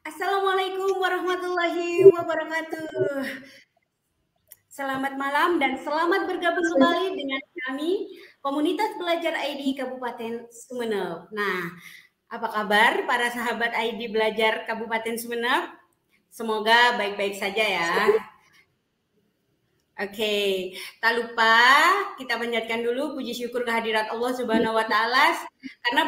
Assalamualaikum warahmatullahi wabarakatuh. Selamat malam dan selamat bergabung kembali dengan kami, Komunitas Belajar ID Kabupaten Sumeneb. Nah, apa kabar para sahabat ID Belajar Kabupaten Sumeneb? Semoga baik-baik saja ya. Oke, tak lupa kita panjatkan dulu puji syukur kehadirat Allah Subhanahu wa taala karena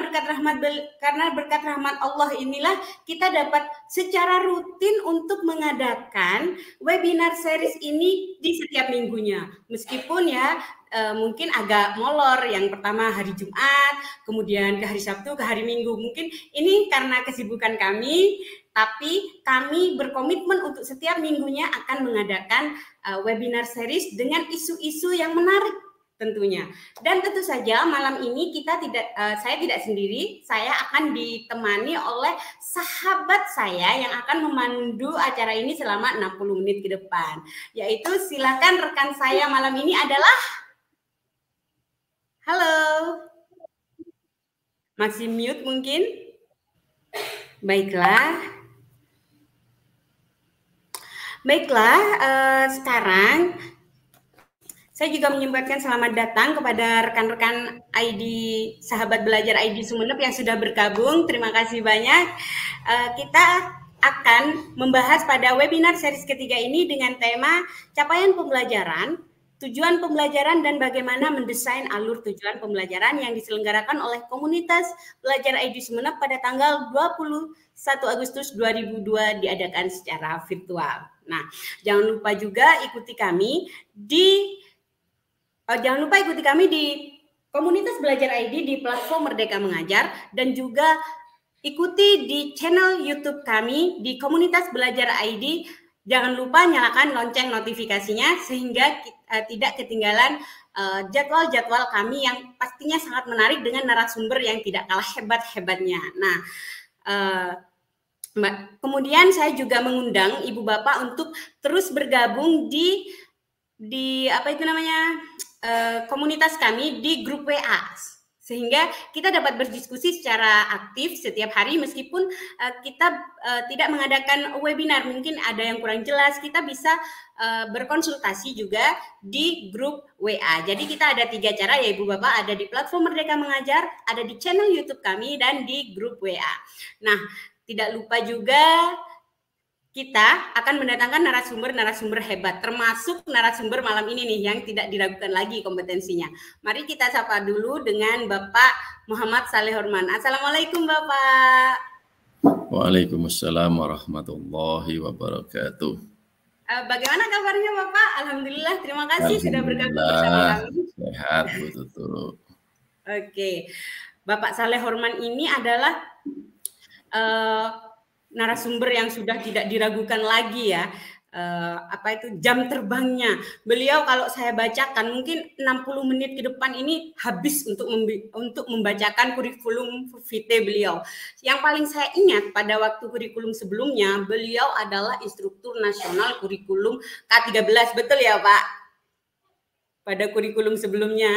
berkat rahmat Allah inilah kita dapat secara rutin untuk mengadakan webinar series ini di setiap minggunya. Meskipun ya mungkin agak molor, yang pertama hari Jumat, kemudian ke hari Sabtu, ke hari Minggu. Mungkin ini karena kesibukan kami, tapi kami berkomitmen untuk setiap minggunya akan mengadakan webinar series dengan isu-isu yang menarik tentunya. Dan tentu saja malam ini saya tidak sendiri, saya akan ditemani oleh sahabat saya yang akan memandu acara ini selama 60 menit ke depan. Yaitu silakan rekan saya malam ini adalah halo. Masih mute mungkin? Baiklah. Sekarang saya juga menyempatkan selamat datang kepada rekan-rekan ID sahabat belajar ID Sumeneb yang sudah bergabung. Terima kasih banyak. Kita akan membahas pada webinar series ketiga ini dengan tema capaian pembelajaran, tujuan pembelajaran dan bagaimana mendesain alur tujuan pembelajaran yang diselenggarakan oleh Komunitas Belajar ID Sumeneb pada tanggal 21 Agustus 2002 diadakan secara virtual. Nah, jangan lupa juga ikuti kami di Komunitas Belajar ID di platform Merdeka Mengajar dan juga ikuti di channel YouTube kami di Komunitas Belajar ID. Jangan lupa nyalakan lonceng notifikasinya sehingga tidak ketinggalan jadwal-jadwal kami yang pastinya sangat menarik dengan narasumber yang tidak kalah hebat-hebatnya. Nah, kemudian saya juga mengundang Ibu Bapak untuk terus bergabung di komunitas kami di grup WA, sehingga kita dapat berdiskusi secara aktif setiap hari meskipun kita tidak mengadakan webinar. Mungkin ada yang kurang jelas, kita bisa berkonsultasi juga di grup WA. Jadi kita ada 3 cara ya Ibu Bapak, ada di platform Merdeka Mengajar, ada di channel YouTube kami, dan di grup WA. Nah, tidak lupa juga kita akan mendatangkan narasumber-narasumber hebat, termasuk narasumber malam ini nih yang tidak diragukan lagi kompetensinya. Mari kita sapa dulu dengan Bapak Muhammad Saleh Horman. Assalamualaikum Bapak. Waalaikumsalam warahmatullahi wabarakatuh. Bagaimana kabarnya Bapak? Alhamdulillah, terima kasih sudah bergabung bersama kami. Sehat Bu Tutu. Oke, Bapak Saleh Horman ini adalah narasumber yang sudah tidak diragukan lagi ya, jam terbangnya. Beliau kalau saya bacakan mungkin 60 menit ke depan ini habis untuk membacakan kurikulum vitae beliau. Yang paling saya ingat pada waktu kurikulum sebelumnya, beliau adalah instruktur nasional kurikulum K13, betul ya Pak? Pada kurikulum sebelumnya.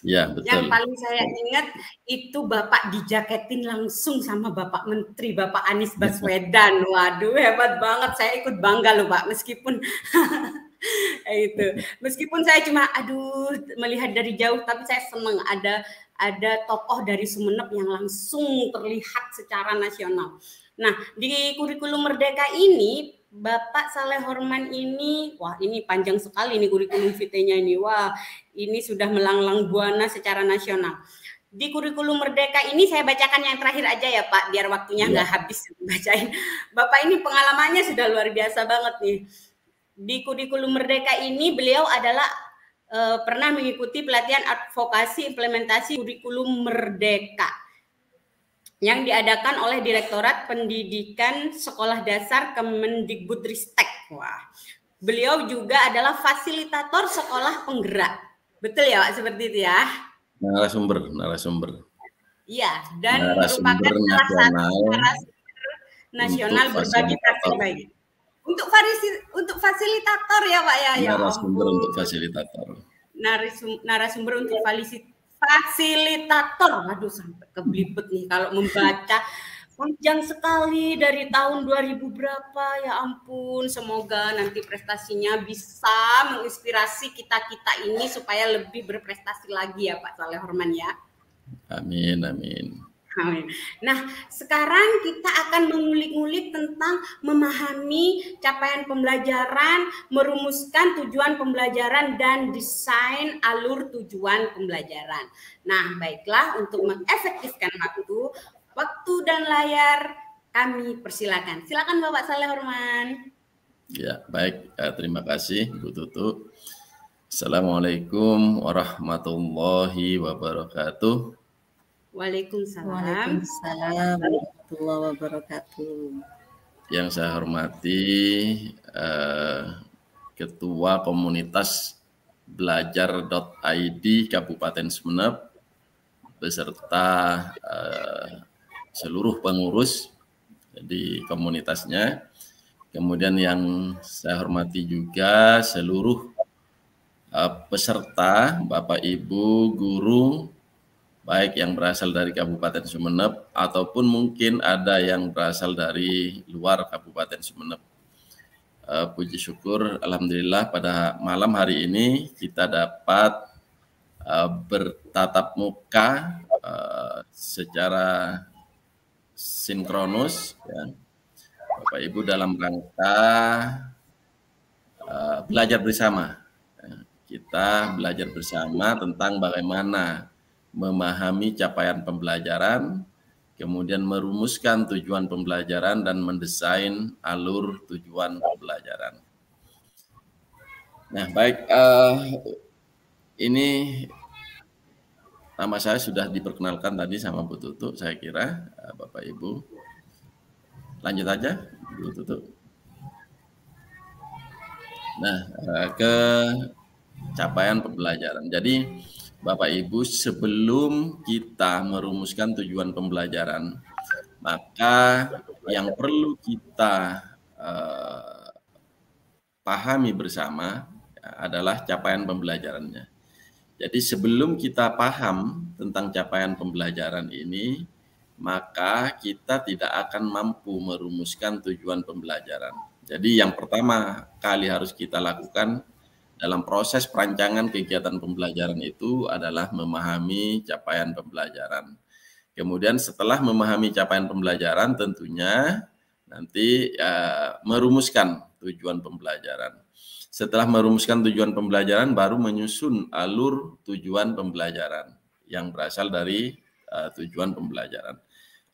Ya, betul. Yang paling saya ingat itu Bapak dijaketin langsung sama Bapak Menteri, Bapak Anies Baswedan. Waduh, hebat banget. Saya ikut bangga loh Pak, meskipun meskipun saya cuma melihat dari jauh, tapi saya senang ada tokoh dari Sumeneb yang langsung terlihat secara nasional. Nah, di kurikulum Merdeka ini, Bapak Saleh Horman ini, wah ini panjang sekali nih kurikulum vitae-nya ini. Wah, ini sudah melanglang buana secara nasional. Di kurikulum Merdeka ini saya bacakan yang terakhir aja ya Pak, biar waktunya nggak habis bacain. Bapak ini pengalamannya sudah luar biasa banget nih. Di kurikulum Merdeka ini beliau adalah pernah mengikuti pelatihan advokasi implementasi kurikulum Merdeka yang diadakan oleh Direktorat Pendidikan Sekolah Dasar Kemendikbudristek. Wah, beliau juga adalah fasilitator sekolah penggerak. Betul ya Pak, seperti itu ya? Narasumber. Iya, dan merupakan salah satu narasumber nasional berbagi praktik baik. Untuk fasilitator ya Pak ya. Narasumber untuk fasilitator. Narasumber untuk fasilitator. Aduh sampai keblibet nih kalau membaca. Panjang sekali dari tahun 2000 berapa, ya ampun. Semoga nanti prestasinya bisa menginspirasi kita-kita ini supaya lebih berprestasi lagi ya Pak Saleh Horman ya. Amin. Nah, sekarang kita akan mengulik-ngulik tentang memahami capaian pembelajaran, merumuskan tujuan pembelajaran, dan desain alur tujuan pembelajaran. Nah, baiklah, untuk mengefektifkan waktu dan layar kami persilakan. Silakan Bapak Saleh Horman. Ya, baik. Terima kasih Bu Tutu. Assalamualaikum warahmatullahi wabarakatuh. Waalaikumsalam warahmatullahi wabarakatuh. Yang saya hormati Ketua Komunitas Belajar.id Kabupaten Sumeneb beserta seluruh pengurus di komunitasnya. Kemudian yang saya hormati juga seluruh peserta, Bapak Ibu, guru, baik yang berasal dari Kabupaten Sumeneb ataupun mungkin ada yang berasal dari luar Kabupaten Sumeneb. Puji syukur, alhamdulillah pada malam hari ini kita dapat bertatap muka secara sinkronus, ya. Bapak Ibu dalam rangka belajar bersama. Kita belajar bersama tentang bagaimana memahami capaian pembelajaran, kemudian merumuskan tujuan pembelajaran dan mendesain alur tujuan pembelajaran. Nah, baik, ini nama saya sudah diperkenalkan tadi sama Bu Tutu, saya kira, Bapak Ibu. Lanjut aja, Bu Tutu. Nah, ke capaian pembelajaran. Jadi, Bapak Ibu, sebelum kita merumuskan tujuan pembelajaran, maka yang perlu kita pahami bersama adalah capaian pembelajarannya. Jadi sebelum kita paham tentang capaian pembelajaran ini, maka kita tidak akan mampu merumuskan tujuan pembelajaran. Jadi yang pertama kali harus kita lakukan dalam proses perancangan kegiatan pembelajaran itu adalah memahami capaian pembelajaran. Kemudian setelah memahami capaian pembelajaran tentunya nanti merumuskan tujuan pembelajaran. Setelah merumuskan tujuan pembelajaran baru menyusun alur tujuan pembelajaran yang berasal dari tujuan pembelajaran.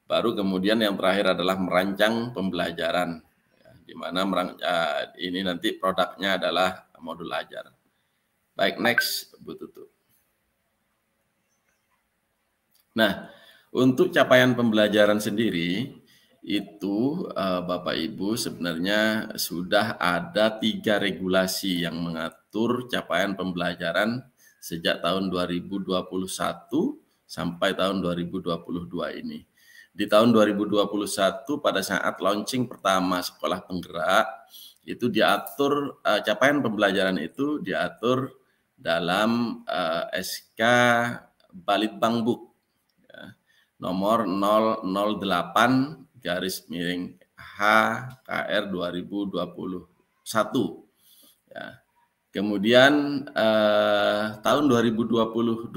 Baru kemudian yang terakhir adalah merancang pembelajaran, di mana ini nanti produknya adalah modul ajar. Baik, next Bu Tutu. Nah, untuk capaian pembelajaran sendiri itu Bapak Ibu sebenarnya sudah ada 3 regulasi yang mengatur capaian pembelajaran sejak tahun 2021 sampai tahun 2022 ini. Di tahun 2021 pada saat launching pertama sekolah penggerak itu diatur capaian pembelajaran itu diatur dalam SK Balitbangbuk ya, nomor 008/HKR 2021 ya. Kemudian tahun 2022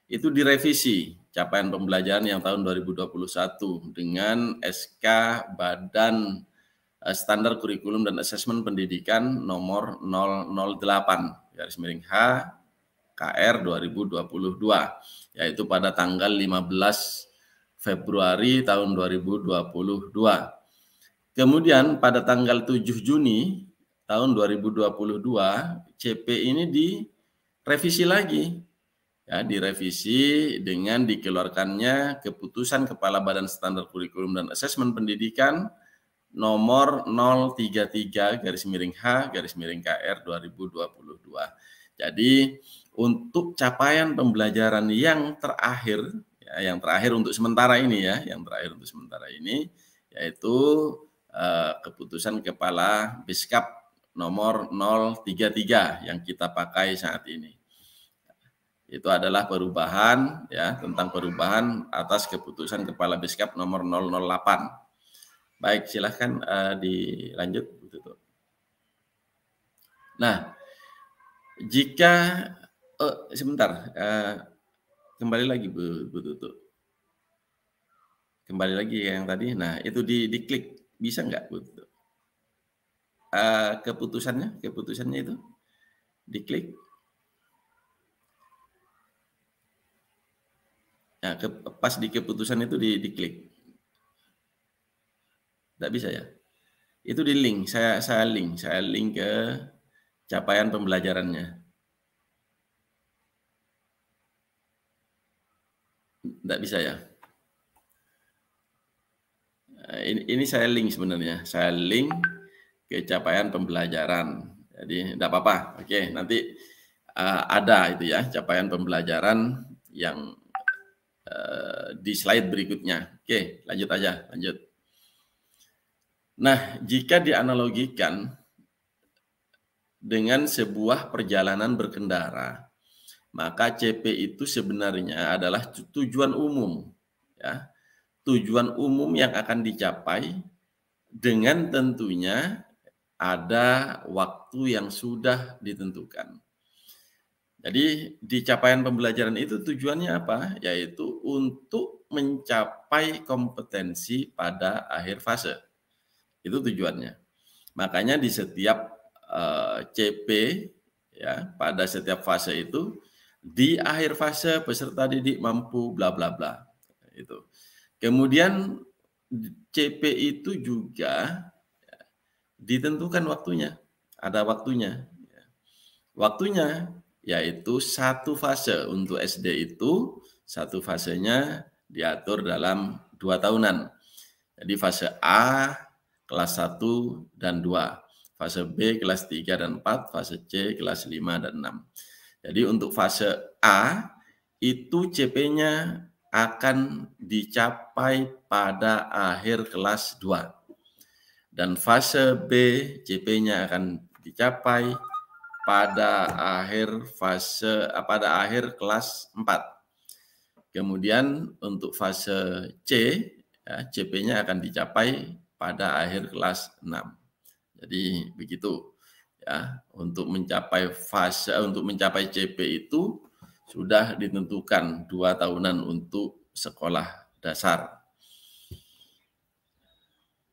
itu direvisi capaian pembelajaran yang tahun 2021 dengan SK Badan Standar Kurikulum dan Asesmen Pendidikan nomor 008/H KR 2022, yaitu pada tanggal 15 Februari tahun 2022. Kemudian pada tanggal 7 Juni tahun 2022, CP ini direvisi lagi. Ya, direvisi dengan dikeluarkannya keputusan Kepala Badan Standar Kurikulum dan Asesmen Pendidikan nomor 033/H/KR 2022. Jadi untuk capaian pembelajaran yang terakhir, ya, yang terakhir untuk sementara ini ya, yang terakhir untuk sementara ini yaitu keputusan Kepala Biskap nomor 033 yang kita pakai saat ini. Itu adalah perubahan ya, tentang perubahan atas keputusan Kepala Biskap nomor 008. Baik, silahkan dilanjut. Nah, jika sebentar, kembali lagi Bu Tutu. Kembali lagi yang tadi. Nah, itu diklik. Bisa nggak Bu Tutu? Keputusannya itu diklik. Nah, pas di keputusan itu diklik. Nggak bisa ya? Itu di link, saya link ke capaian pembelajarannya. Nggak bisa ya? Ini saya link sebenarnya, saya link ke capaian pembelajaran. Jadi enggak apa-apa. Oke, nanti ada itu ya, capaian pembelajaran yang di slide berikutnya. Oke, lanjut aja, lanjut. Nah, jika dianalogikan dengan sebuah perjalanan berkendara, maka CP itu sebenarnya adalah tujuan umum, ya. Tujuan umum yang akan dicapai dengan tentunya ada waktu yang sudah ditentukan. Jadi di capaian pembelajaran itu tujuannya apa? Yaitu untuk mencapai kompetensi pada akhir fase. Itu tujuannya. Makanya di setiap CP ya, pada setiap fase itu di akhir fase peserta didik mampu bla bla bla. Itu. Kemudian CP itu juga ditentukan waktunya, ada waktunya. Waktunya yaitu satu fase untuk SD itu, satu fasenya diatur dalam 2 tahunan. Jadi fase A kelas 1 dan 2, fase B kelas 3 dan 4, fase C kelas 5 dan 6. Jadi untuk fase A itu CP-nya akan dicapai pada akhir kelas 2. Dan fase B CP-nya akan dicapai pada akhir kelas 4. Kemudian untuk fase C ya, CP-nya akan dicapai pada akhir kelas 6. Jadi begitu ya, untuk mencapai CP itu sudah ditentukan 2 tahunan untuk sekolah dasar.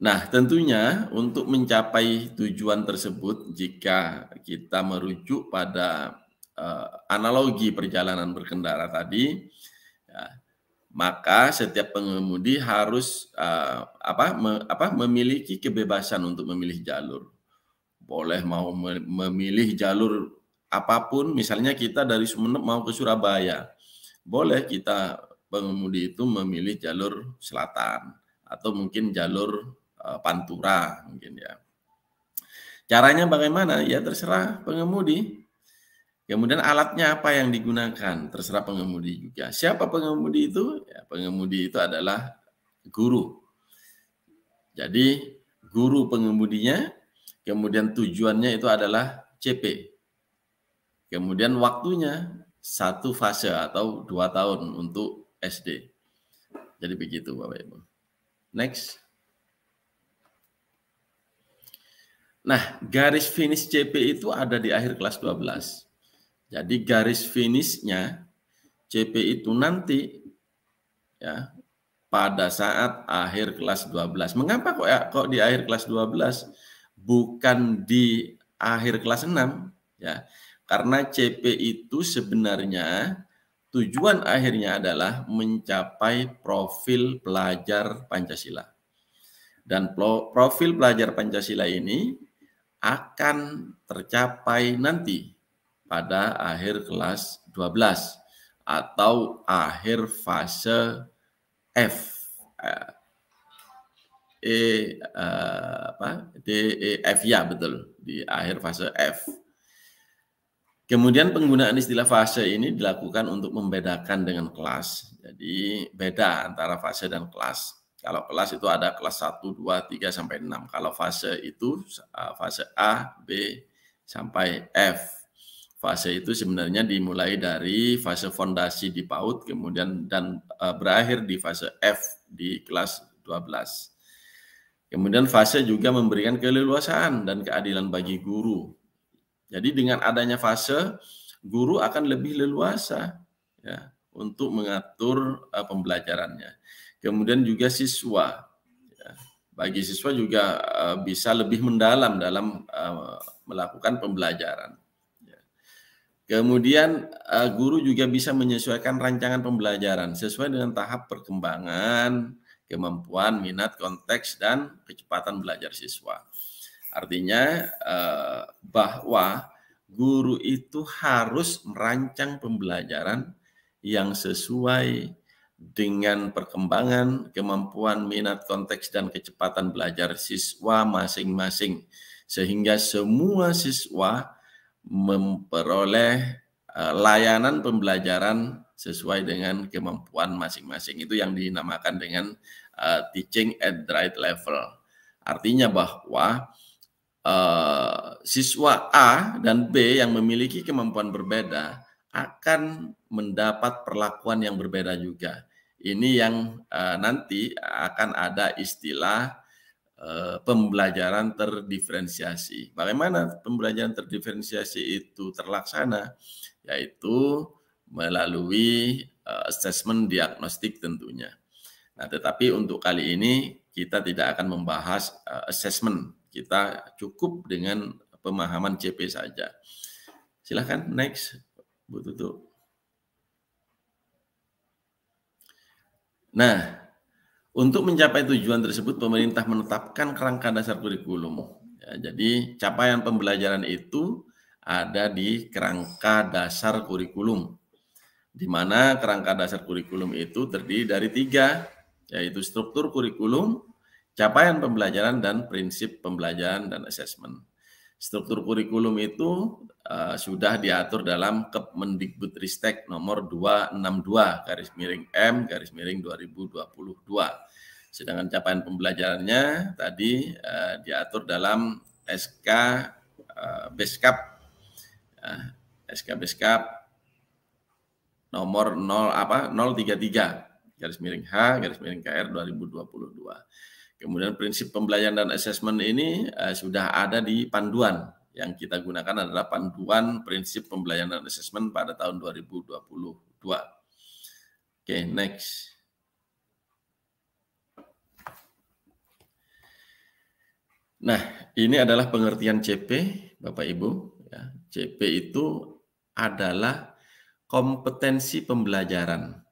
Nah, tentunya untuk mencapai tujuan tersebut, jika kita merujuk pada analogi perjalanan berkendara tadi, ya, maka setiap pengemudi harus memiliki kebebasan untuk memilih jalur. Boleh mau memilih jalur apapun, misalnya kita dari Sumeneb mau ke Surabaya, boleh kita pengemudi itu memilih jalur selatan atau mungkin jalur Pantura mungkin ya. Caranya bagaimana? Ya terserah pengemudi. Kemudian alatnya apa yang digunakan? Terserah pengemudi juga. Siapa pengemudi itu? Ya, pengemudi itu adalah guru. Jadi guru pengemudinya, kemudian tujuannya itu adalah CP. Kemudian waktunya 1 fase atau 2 tahun untuk SD. Jadi begitu Bapak Ibu. Next. Nah, garis finish CP itu ada di akhir kelas 12. Jadi garis finishnya CP itu nanti ya pada saat akhir kelas 12. Mengapa kok di akhir kelas 12 bukan di akhir kelas 6 ya? Karena CP itu sebenarnya tujuan akhirnya adalah mencapai profil pelajar Pancasila. Dan profil pelajar Pancasila ini akan tercapai nanti pada akhir kelas 12 atau akhir fase F. D, E, F ya betul, di akhir fase F. Kemudian penggunaan istilah fase ini dilakukan untuk membedakan dengan kelas. Jadi beda antara fase dan kelas. Kalau kelas itu ada kelas 1, 2, 3, sampai 6. Kalau fase itu fase A, B, sampai F. Fase itu sebenarnya dimulai dari fase fondasi di PAUD, kemudian dan berakhir di fase F di kelas 12. Kemudian fase juga memberikan keleluasaan dan keadilan bagi guru. Jadi dengan adanya fase, guru akan lebih leluasa ya, untuk mengatur pembelajarannya. Kemudian juga siswa, ya, bagi siswa juga bisa lebih mendalam dalam melakukan pembelajaran. Ya. Kemudian guru juga bisa menyesuaikan rancangan pembelajaran sesuai dengan tahap perkembangan, kemampuan, minat, konteks, dan kecepatan belajar siswa. Artinya bahwa guru itu harus merancang pembelajaran yang sesuai dengan perkembangan, kemampuan, minat, konteks, dan kecepatan belajar siswa masing-masing. Sehingga semua siswa memperoleh layanan pembelajaran sesuai dengan kemampuan masing-masing. Itu yang dinamakan dengan teaching at the right level. Artinya bahwa siswa A dan B yang memiliki kemampuan berbeda akan mendapat perlakuan yang berbeda juga. Ini yang nanti akan ada istilah pembelajaran terdiferensiasi. Bagaimana pembelajaran terdiferensiasi itu terlaksana? Yaitu melalui assessment diagnostik tentunya. Nah, tetapi untuk kali ini kita tidak akan membahas assessment. Kita cukup dengan pemahaman CP saja. Silahkan next, Bu Tutu. Nah, untuk mencapai tujuan tersebut, pemerintah menetapkan kerangka dasar kurikulum. Ya, jadi capaian pembelajaran itu ada di kerangka dasar kurikulum, di mana kerangka dasar kurikulum itu terdiri dari 3, yaitu struktur kurikulum, capaian pembelajaran, dan prinsip pembelajaran dan asesmen. Struktur kurikulum itu sudah diatur dalam Kemendikbudristek nomor 262/M/2022. Sedangkan capaian pembelajarannya tadi diatur dalam SK Beskap nomor 033/H/KR 2022. Kemudian prinsip pembelajaran dan asesmen ini sudah ada di panduan. Yang kita gunakan adalah panduan prinsip pembelajaran dan asesmen pada tahun 2022. Oke, next. Nah, ini adalah pengertian CP, Bapak Ibu. Ya, CP itu adalah kompetensi pembelajaran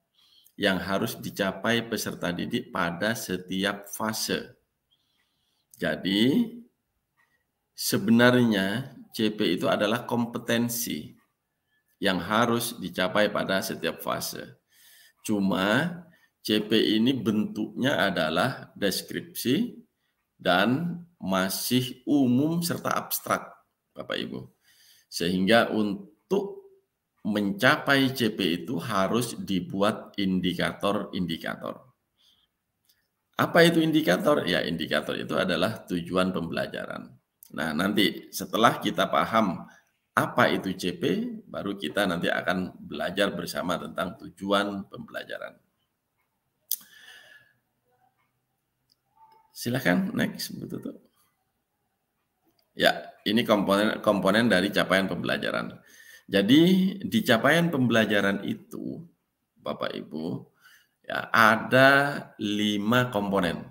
yang harus dicapai peserta didik pada setiap fase. Jadi, sebenarnya CP itu adalah kompetensi yang harus dicapai pada setiap fase. Cuma CP ini bentuknya adalah deskripsi dan masih umum serta abstrak, Bapak Ibu. Sehingga untuk mencapai CP itu harus dibuat indikator-indikator. Apa itu indikator? Ya, indikator itu adalah tujuan pembelajaran. Nah, nanti setelah kita paham apa itu CP, baru kita nanti akan belajar bersama tentang tujuan pembelajaran. Silakan next, Bu Tutu. Ya, ini komponen dari capaian pembelajaran. Jadi di capaian pembelajaran itu, Bapak Ibu, ya, ada 5 komponen,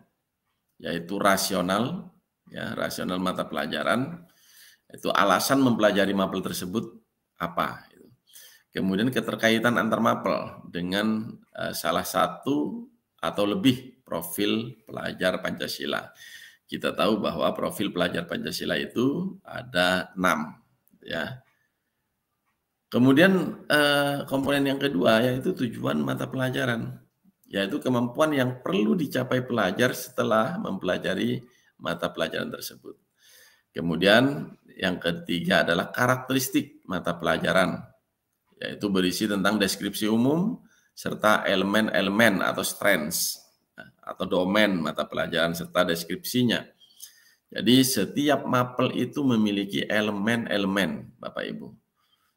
yaitu rasional, ya, rasional mata pelajaran, itu alasan mempelajari mapel tersebut apa. Kemudian keterkaitan antar mapel dengan salah satu atau lebih profil pelajar Pancasila. Kita tahu bahwa profil pelajar Pancasila itu ada 6, ya. Kemudian komponen yang kedua yaitu tujuan mata pelajaran, yaitu kemampuan yang perlu dicapai pelajar setelah mempelajari mata pelajaran tersebut. Kemudian yang ketiga adalah karakteristik mata pelajaran, yaitu berisi tentang deskripsi umum serta elemen-elemen atau strengths atau domain mata pelajaran serta deskripsinya. Jadi setiap mapel itu memiliki elemen-elemen, Bapak Ibu.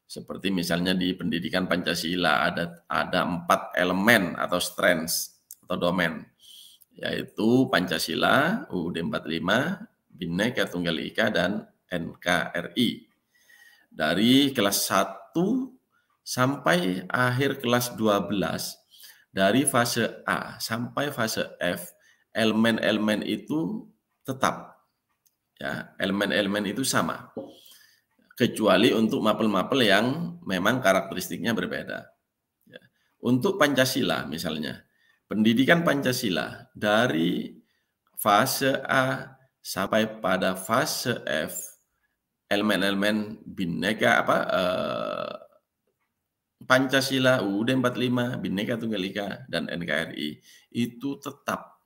Seperti misalnya di pendidikan Pancasila ada 4 elemen atau strengths atau domain, yaitu Pancasila, UUD 45, Bhinneka Tunggal Ika, dan NKRI. Dari kelas 1 sampai akhir kelas 12, dari fase A sampai fase F, elemen-elemen itu tetap, ya, elemen-elemen itu sama, kecuali untuk mapel-mapel yang memang karakteristiknya berbeda. Ya. Untuk Pancasila misalnya, pendidikan Pancasila dari fase A sampai pada fase F, elemen-elemen Bhinneka Pancasila, UUD 45, Bhinneka Tunggal Ika, dan NKRI itu tetap.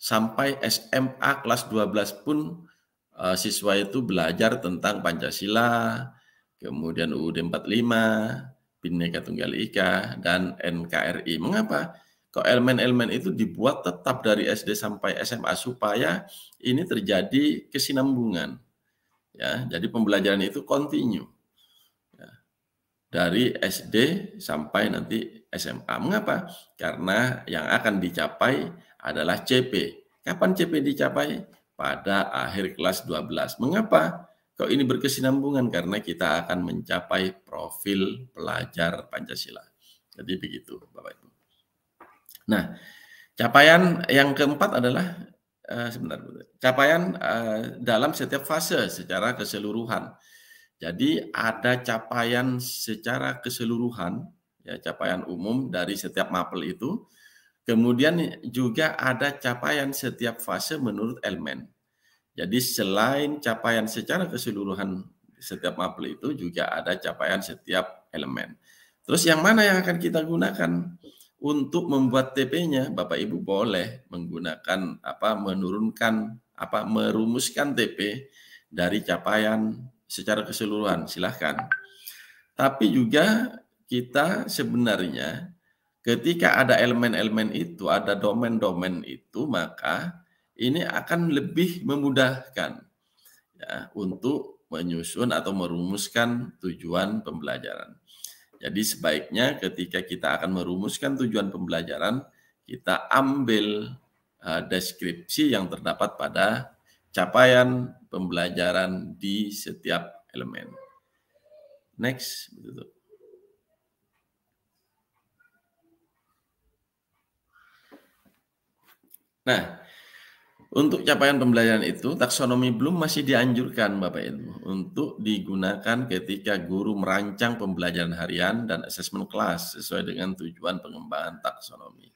Sampai SMA kelas 12 pun siswa itu belajar tentang Pancasila, kemudian UUD 45, Bhinneka Tunggal Ika, dan NKRI. Mengapa? Kok elemen-elemen itu dibuat tetap dari SD sampai SMA supaya ini terjadi kesinambungan. Ya, jadi pembelajaran itu kontinu. Dari SD sampai nanti SMA. Mengapa? Karena yang akan dicapai adalah CP. Kapan CP dicapai? Pada akhir kelas 12. Mengapa? Kok ini berkesinambungan? Karena kita akan mencapai profil pelajar Pancasila. Jadi begitu, Bapak Ibu. Nah, capaian yang keempat adalah capaian dalam setiap fase secara keseluruhan. Jadi ada capaian secara keseluruhan, ya, capaian umum dari setiap mapel itu. Kemudian juga ada capaian setiap fase menurut elemen. Jadi selain capaian secara keseluruhan setiap mapel itu juga ada capaian setiap elemen. Terus yang mana yang akan kita gunakan untuk membuat TP-nya? Bapak Ibu boleh menggunakan merumuskan TP dari capaian secara keseluruhan, silahkan. Tapi juga kita sebenarnya ketika ada elemen-elemen itu, ada domain-domain itu, maka ini akan lebih memudahkan, ya, untuk menyusun atau merumuskan tujuan pembelajaran. Jadi sebaiknya ketika kita akan merumuskan tujuan pembelajaran, kita ambil deskripsi yang terdapat pada capaian pembelajaran di setiap elemen. Next. Nah, untuk capaian pembelajaran itu, taksonomi Bloom masih dianjurkan, Bapak Ibu, untuk digunakan ketika guru merancang pembelajaran harian dan asesmen kelas sesuai dengan tujuan pengembangan taksonomi.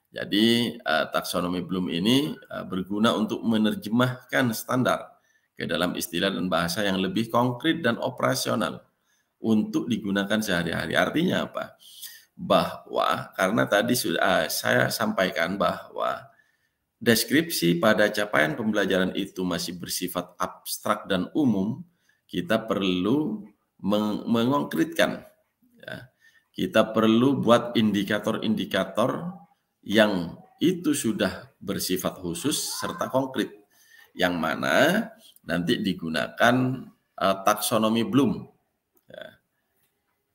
Jadi, taksonomi Bloom ini berguna untuk menerjemahkan standar ke dalam istilah dan bahasa yang lebih konkret dan operasional untuk digunakan sehari-hari. Artinya apa? Bahwa karena tadi sudah saya sampaikan bahwa deskripsi pada capaian pembelajaran itu masih bersifat abstrak dan umum, kita perlu mengkonkretkan. Ya. Kita perlu buat indikator-indikator yang itu sudah bersifat khusus serta konkret, yang mana nanti digunakan taksonomi Bloom. Ya.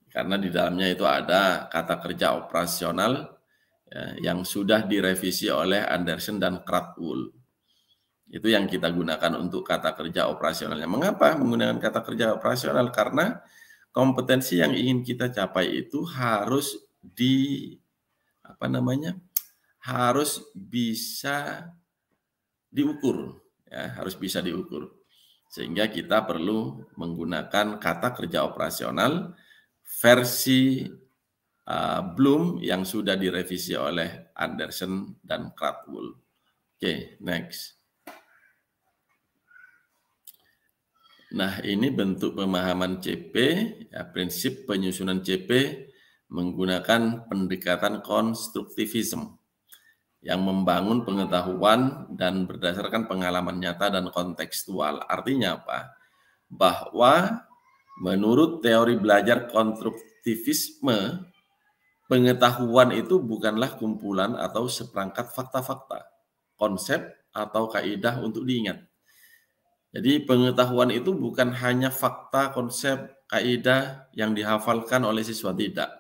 Karena di dalamnya itu ada kata kerja operasional, ya, yang sudah direvisi oleh Anderson dan Krathwohl. Itu yang kita gunakan untuk kata kerja operasionalnya. Mengapa menggunakan kata kerja operasional? Karena kompetensi yang ingin kita capai itu harus harus bisa diukur, ya, harus bisa diukur. Sehingga kita perlu menggunakan kata kerja operasional versi Bloom yang sudah direvisi oleh Anderson dan Krathwohl. Oke, next. Nah, ini bentuk pemahaman CP, ya, prinsip penyusunan CP menggunakan pendekatan konstruktivisme yang membangun pengetahuan dan berdasarkan pengalaman nyata dan kontekstual. Artinya apa? Bahwa menurut teori belajar konstruktivisme, pengetahuan itu bukanlah kumpulan atau seperangkat fakta-fakta, konsep atau kaidah untuk diingat. Jadi pengetahuan itu bukan hanya fakta, konsep, kaidah yang dihafalkan oleh siswa, tidak.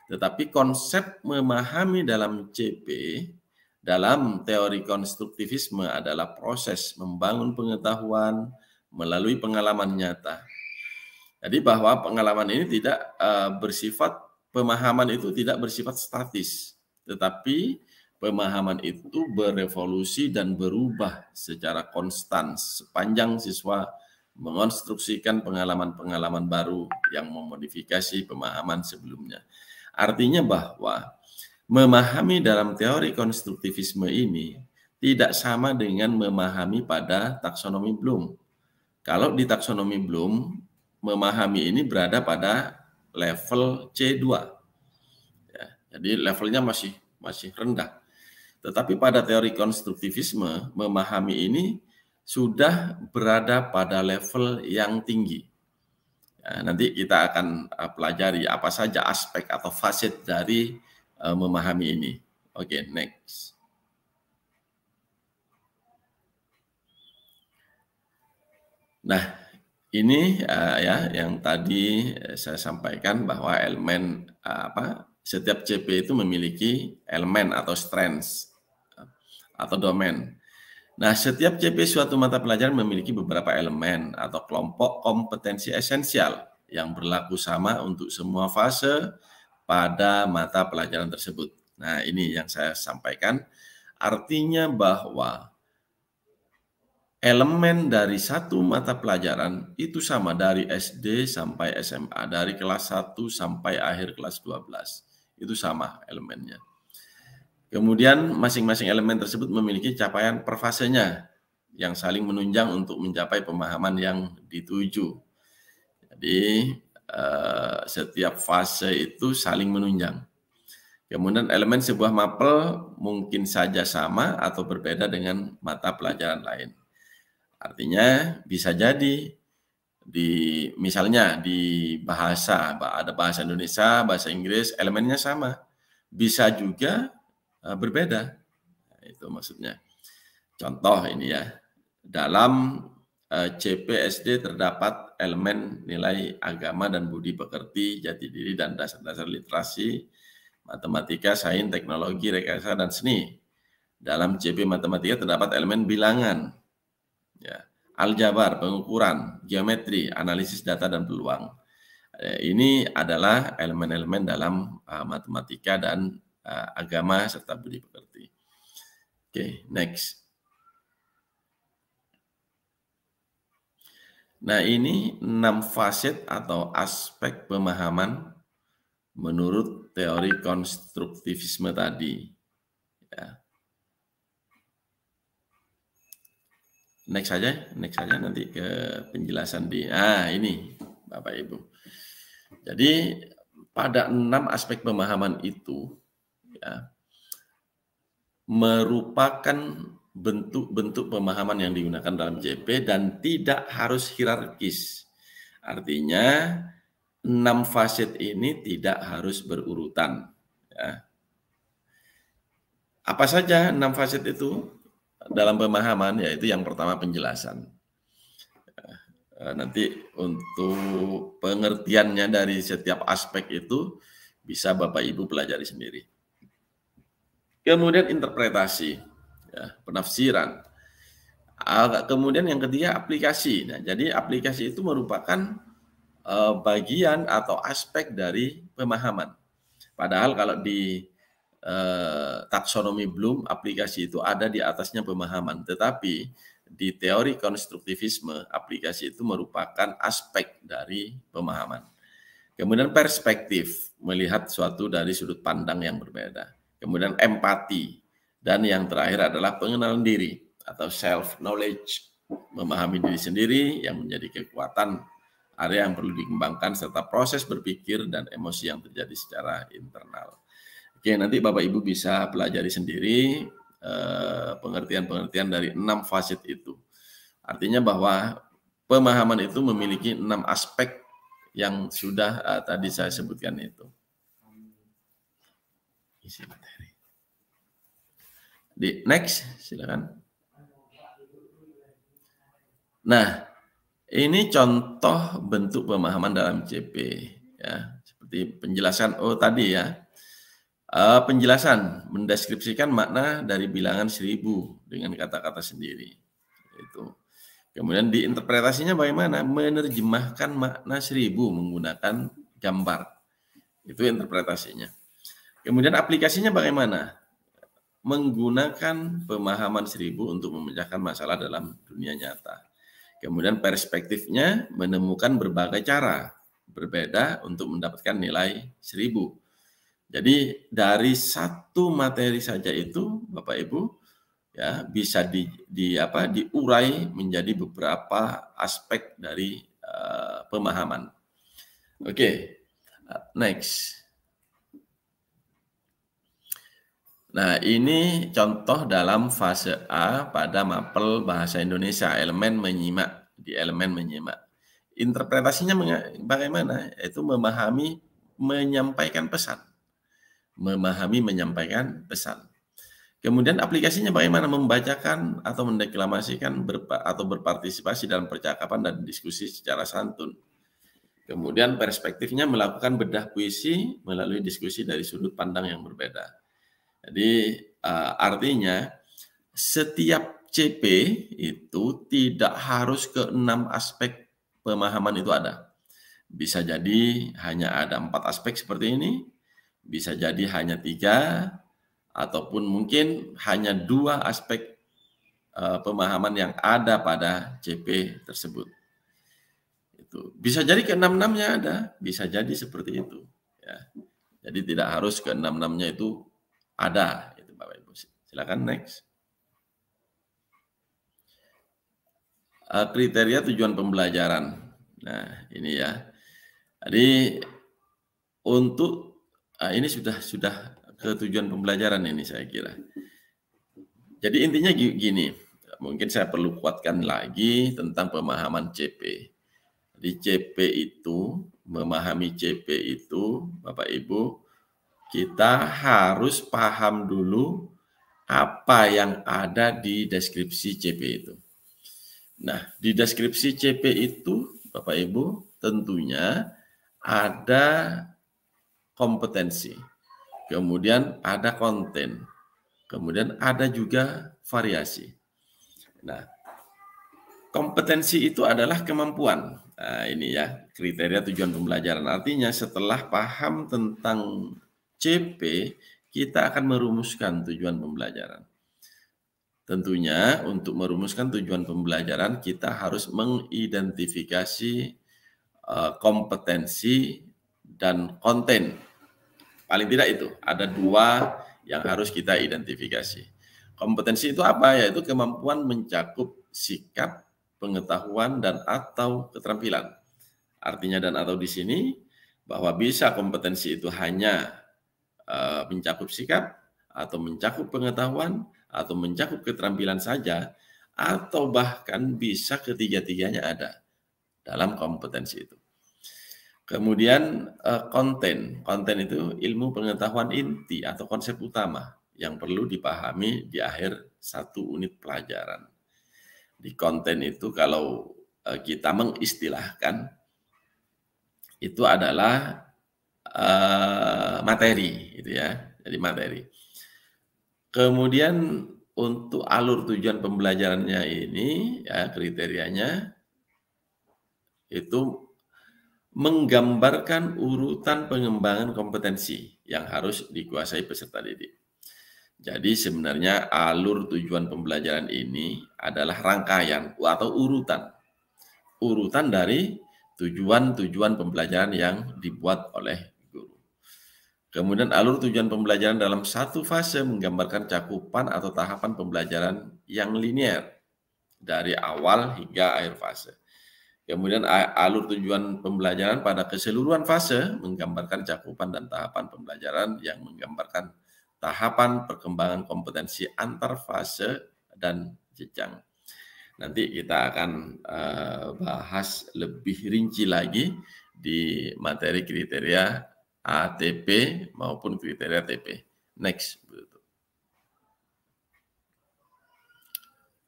Tetapi konsep memahami dalam CP, dalam teori konstruktivisme adalah proses membangun pengetahuan melalui pengalaman nyata. Jadi bahwa pengalaman ini tidak pemahaman itu tidak bersifat statis, tetapi pemahaman itu berevolusi dan berubah secara konstan sepanjang siswa mengonstruksikan pengalaman-pengalaman baru yang memodifikasi pemahaman sebelumnya. Artinya bahwa memahami dalam teori konstruktivisme ini tidak sama dengan memahami pada taksonomi Bloom. Kalau di taksonomi Bloom, memahami ini berada pada level C2. Ya, jadi levelnya masih rendah. Tetapi pada teori konstruktivisme, memahami ini sudah berada pada level yang tinggi. Ya, nanti kita akan pelajari apa saja aspek atau faset dari memahami ini. Oke, next. Nah, ini ya yang tadi saya sampaikan bahwa elemen setiap CP itu memiliki elemen atau strengths atau domain. Nah, setiap CP suatu mata pelajaran memiliki beberapa elemen atau kelompok kompetensi esensial yang berlaku sama untuk semua fase pada mata pelajaran tersebut. Nah, ini yang saya sampaikan. Artinya bahwa elemen dari satu mata pelajaran itu sama dari SD sampai SMA, dari kelas 1 sampai akhir kelas 12. Itu sama elemennya. Kemudian masing-masing elemen tersebut memiliki capaian per fasenya yang saling menunjang untuk mencapai pemahaman yang dituju. Jadi setiap fase itu saling menunjang. Kemudian elemen sebuah mapel mungkin saja sama atau berbeda dengan mata pelajaran lain. Artinya bisa jadi misalnya di bahasa, ada bahasa Indonesia, bahasa Inggris, elemennya sama. Bisa juga berbeda. Itu maksudnya. Contoh ini ya. Dalam CPSD terdapat elemen nilai agama dan budi pekerti, jati diri dan dasar-dasar literasi, matematika, sains, teknologi, rekayasa dan seni. Dalam CP matematika terdapat elemen bilangan, ya, aljabar, pengukuran, geometri, analisis data dan peluang. Ini adalah elemen-elemen dalam matematika dan agama serta budi pekerti. Oke, next. Nah, ini 6 faset atau aspek pemahaman menurut teori konstruktivisme tadi. Ya. Next saja nanti ke penjelasan ini Bapak Ibu. Jadi pada 6 aspek pemahaman itu ya, merupakan bentuk-bentuk pemahaman yang digunakan dalam JP dan tidak harus hierarkis. Artinya 6 faset ini tidak harus berurutan. Ya. Apa saja 6 faset itu dalam pemahaman? Yaitu yang pertama penjelasan. Nanti untuk pengertiannya dari setiap aspek itu bisa Bapak Ibu pelajari sendiri. Kemudian interpretasi, ya, penafsiran. Kemudian yang ketiga aplikasi. Nah, jadi aplikasi itu merupakan bagian atau aspek dari pemahaman. Padahal kalau di taksonomi Bloom, aplikasi itu ada di atasnya pemahaman. Tetapi di teori konstruktivisme, aplikasi itu merupakan aspek dari pemahaman. Kemudian perspektif, melihat suatu dari sudut pandang yang berbeda. Kemudian empati. Dan yang terakhir adalah pengenalan diri atau self-knowledge. Memahami diri sendiri yang menjadi kekuatan area yang perlu dikembangkan serta proses berpikir dan emosi yang terjadi secara internal. Oke, nanti Bapak Ibu bisa pelajari sendiri pengertian-pengertian dari 6 faset itu. Artinya bahwa pemahaman itu memiliki 6 aspek yang sudah tadi saya sebutkan itu. Isi materi. Di next, silakan. Nah, ini contoh bentuk pemahaman dalam CP, ya, seperti penjelasan tadi ya. Penjelasan mendeskripsikan makna dari bilangan 1000 dengan kata-kata sendiri. Itu. Kemudian diinterpretasinya bagaimana? Menerjemahkan makna 1000 menggunakan gambar. Itu interpretasinya. Kemudian aplikasinya bagaimana? Menggunakan pemahaman 1000 untuk memecahkan masalah dalam dunia nyata. Kemudian perspektifnya menemukan berbagai cara berbeda untuk mendapatkan nilai 1000. Jadi dari satu materi saja itu, Bapak Ibu, ya bisa diurai menjadi beberapa aspek dari pemahaman. Oke, next. Nah, ini contoh dalam fase A pada mapel bahasa Indonesia, elemen menyimak, di elemen menyimak. Interpretasinya bagaimana? Yaitu memahami, menyampaikan pesan. Memahami, menyampaikan pesan. Kemudian aplikasinya bagaimana? Membacakan atau mendeklamasikan atau berpartisipasi dalam percakapan dan diskusi secara santun. Kemudian perspektifnya melakukan bedah puisi melalui diskusi dari sudut pandang yang berbeda. Jadi artinya setiap CP itu tidak harus ke 6 aspek pemahaman itu ada. Bisa jadi hanya ada 4 aspek seperti ini, bisa jadi hanya 3, ataupun mungkin hanya 2 aspek pemahaman yang ada pada CP tersebut. Itu bisa jadi ke 6-6-nya ada, bisa jadi seperti itu. Ya. Jadi tidak harus ke 6-6-nya itu ada. Itu Bapak Ibu. Silakan next. Kriteria tujuan pembelajaran. Nah ini ya. Jadi untuk ini sudah ke tujuan pembelajaran ini saya kira. Jadi intinya gini, mungkin saya perlu kuatkan lagi tentang pemahaman CP. Di CP itu, memahami CP itu, Bapak Ibu, kita harus paham dulu apa yang ada di deskripsi CP itu. Nah, di deskripsi CP itu, Bapak Ibu, tentunya ada kompetensi, kemudian ada konten, kemudian ada juga variasi. Nah, kompetensi itu adalah kemampuan. Nah, ini ya, kriteria tujuan pembelajaran. Artinya setelah paham tentang CP, kita akan merumuskan tujuan pembelajaran. Tentunya untuk merumuskan tujuan pembelajaran, kita harus mengidentifikasi kompetensi dan konten. Paling tidak itu, ada 2 yang harus kita identifikasi. Kompetensi itu apa? Yaitu kemampuan mencakup sikap, pengetahuan, dan atau keterampilan. Artinya dan atau di sini, bahwa bisa kompetensi itu hanya mencakup sikap, atau mencakup pengetahuan, atau mencakup keterampilan saja, atau bahkan bisa ketiga-tiganya ada dalam kompetensi itu. Kemudian konten itu ilmu pengetahuan inti atau konsep utama yang perlu dipahami di akhir 1 unit pelajaran. Di konten itu kalau kita mengistilahkan itu adalah materi, gitu ya. Jadi materi. Kemudian untuk alur tujuan pembelajarannya ini, ya kriterianya itu menggambarkan urutan pengembangan kompetensi yang harus dikuasai peserta didik. Jadi sebenarnya alur tujuan pembelajaran ini adalah rangkaian atau urutan dari tujuan-tujuan pembelajaran yang dibuat oleh guru. Kemudian alur tujuan pembelajaran dalam satu fase menggambarkan cakupan atau tahapan pembelajaran yang linear dari awal hingga akhir fase. Kemudian alur tujuan pembelajaran pada keseluruhan fase menggambarkan cakupan dan tahapan pembelajaran yang menggambarkan tahapan perkembangan kompetensi antar fase dan jenjang. Nanti kita akan bahas lebih rinci lagi di materi kriteria ATP maupun kriteria TP. Next.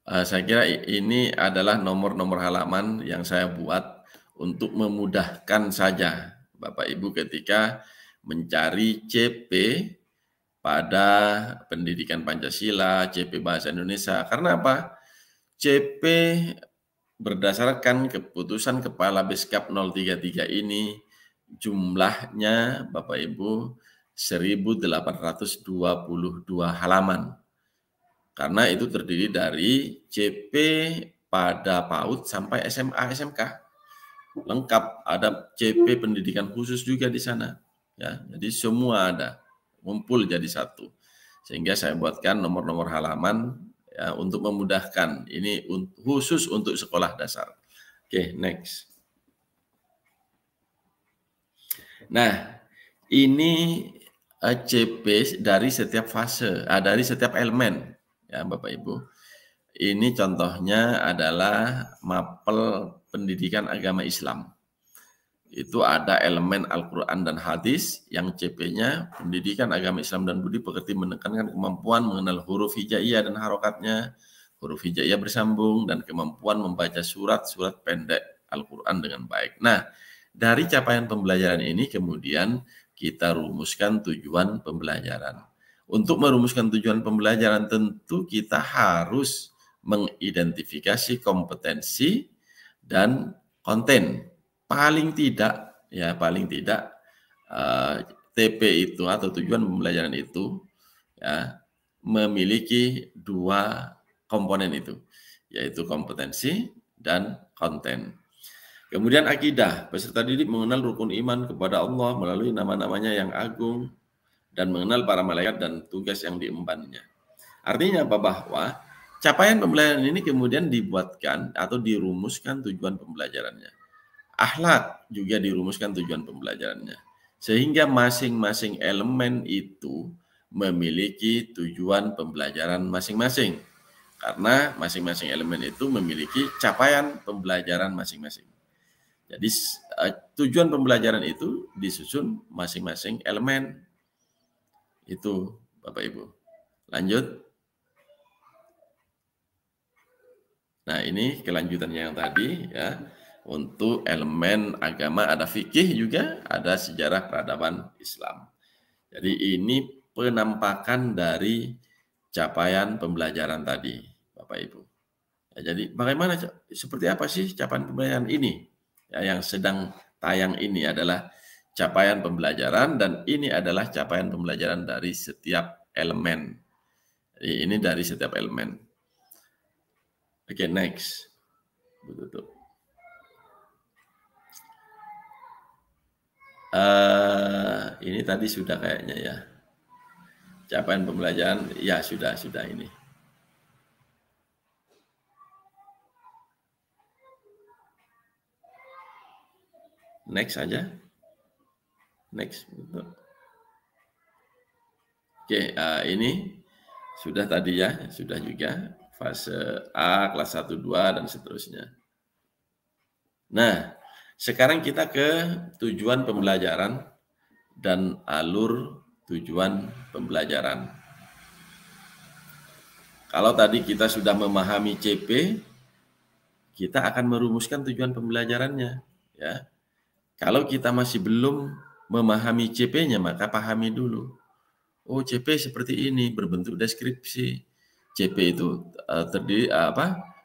Saya kira ini adalah nomor-nomor halaman yang saya buat untuk memudahkan saja Bapak Ibu ketika mencari CP pada pendidikan Pancasila, CP Bahasa Indonesia. Karena apa? CP berdasarkan keputusan Kepala Beskap 033 ini jumlahnya Bapak Ibu 1822 halaman. Karena itu terdiri dari CP pada PAUD sampai SMA, SMK. Lengkap, ada CP pendidikan khusus juga di sana. Ya, jadi semua ada, ngumpul jadi satu. Sehingga saya buatkan nomor-nomor halaman ya, untuk memudahkan. Ini khusus untuk sekolah dasar. Oke, next. Nah, ini CP dari setiap fase, dari setiap elemen. Ya, Bapak Ibu. Ini contohnya adalah mapel pendidikan agama Islam. Itu ada elemen Al-Quran dan hadis yang CP-nya pendidikan agama Islam dan budi pekerti menekankan kemampuan mengenal huruf hijaiyah dan harokatnya, huruf hijaiyah bersambung, dan kemampuan membaca surat-surat pendek Al-Quran dengan baik. Nah, dari capaian pembelajaran ini kemudian kita rumuskan tujuan pembelajaran. Untuk merumuskan tujuan pembelajaran tentu kita harus mengidentifikasi kompetensi dan konten. Paling tidak TP itu atau tujuan pembelajaran itu ya memiliki dua komponen itu, yaitu kompetensi dan konten. Kemudian akidah, peserta didik mengenal rukun iman kepada Allah melalui nama-namanya yang agung dan mengenal para malaikat dan tugas yang diembannya. Artinya apa? Bahwa capaian pembelajaran ini kemudian dibuatkan atau dirumuskan tujuan pembelajarannya. Akhlak juga dirumuskan tujuan pembelajarannya. Sehingga masing-masing elemen itu memiliki tujuan pembelajaran masing-masing. Karena masing-masing elemen itu memiliki capaian pembelajaran masing-masing. Jadi tujuan pembelajaran itu disusun masing-masing elemen. Itu Bapak Ibu. Lanjut. Nah, ini kelanjutannya yang tadi ya. Untuk elemen agama ada fikih juga, ada sejarah peradaban Islam. Jadi ini penampakan dari capaian pembelajaran tadi, Bapak Ibu. Ya, jadi bagaimana, seperti apa sih capaian pembelajaran ini? Ya, yang sedang tayang ini adalah capaian pembelajaran dan ini adalah capaian pembelajaran dari setiap elemen. Jadi ini dari setiap elemen. Oke, next. Betul. Ini tadi sudah kayaknya ya. Capaian pembelajaran, ya sudah ini. Next aja. Next. Oke, ini sudah tadi ya, sudah juga fase A, kelas 1, 2, dan seterusnya. Nah, sekarang kita ke tujuan pembelajaran dan alur tujuan pembelajaran. Kalau tadi kita sudah memahami CP, kita akan merumuskan tujuan pembelajarannya. Ya. Kalau kita masih belum memahami CP-nya, maka pahami dulu. Oh, CP seperti ini, berbentuk deskripsi. CP itu terdiri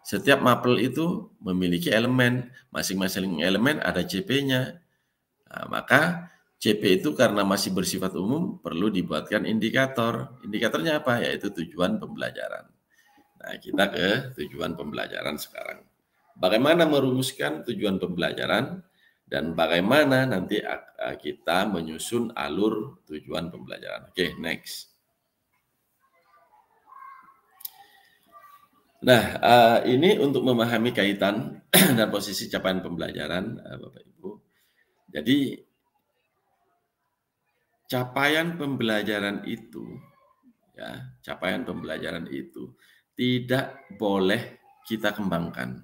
setiap mapel itu memiliki elemen, masing-masing elemen ada CP-nya. Nah, maka CP itu karena masih bersifat umum perlu dibuatkan indikator. Indikatornya apa? Yaitu tujuan pembelajaran. Nah, kita ke tujuan pembelajaran sekarang. Bagaimana merumuskan tujuan pembelajaran dan bagaimana nanti kita menyusun alur tujuan pembelajaran. Oke, next. Nah, ini untuk memahami kaitan dan posisi capaian pembelajaran, Bapak Ibu. Jadi, capaian pembelajaran itu, ya, capaian pembelajaran itu tidak boleh kita kembangkan.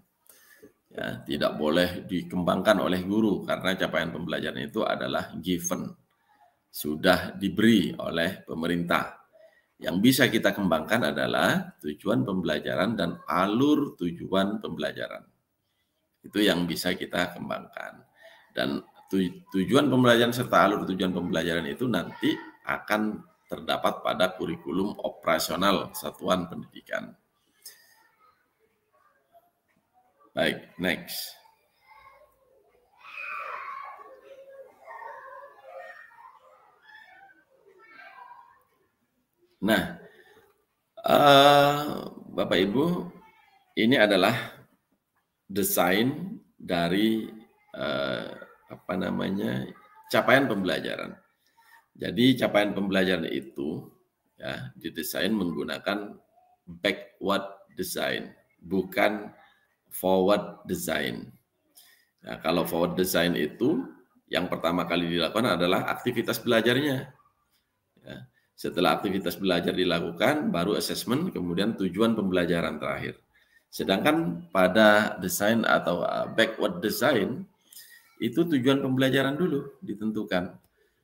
Ya, tidak boleh dikembangkan oleh guru karena capaian pembelajaran itu adalah given, sudah diberi oleh pemerintah. Yang bisa kita kembangkan adalah tujuan pembelajaran dan alur tujuan pembelajaran. Itu yang bisa kita kembangkan. Dan tujuan pembelajaran serta alur tujuan pembelajaran itu nanti akan terdapat pada kurikulum operasional satuan pendidikan. Baik, next. Nah, Bapak Ibu, ini adalah desain dari capaian pembelajaran. Jadi capaian pembelajaran itu ya didesain menggunakan backward design, bukan forward design. Nah, kalau forward design itu yang pertama kali dilakukan adalah aktivitas belajarnya. Ya. Setelah aktivitas belajar dilakukan, baru assessment, kemudian tujuan pembelajaran terakhir. Sedangkan pada desain atau backward design, itu tujuan pembelajaran dulu ditentukan.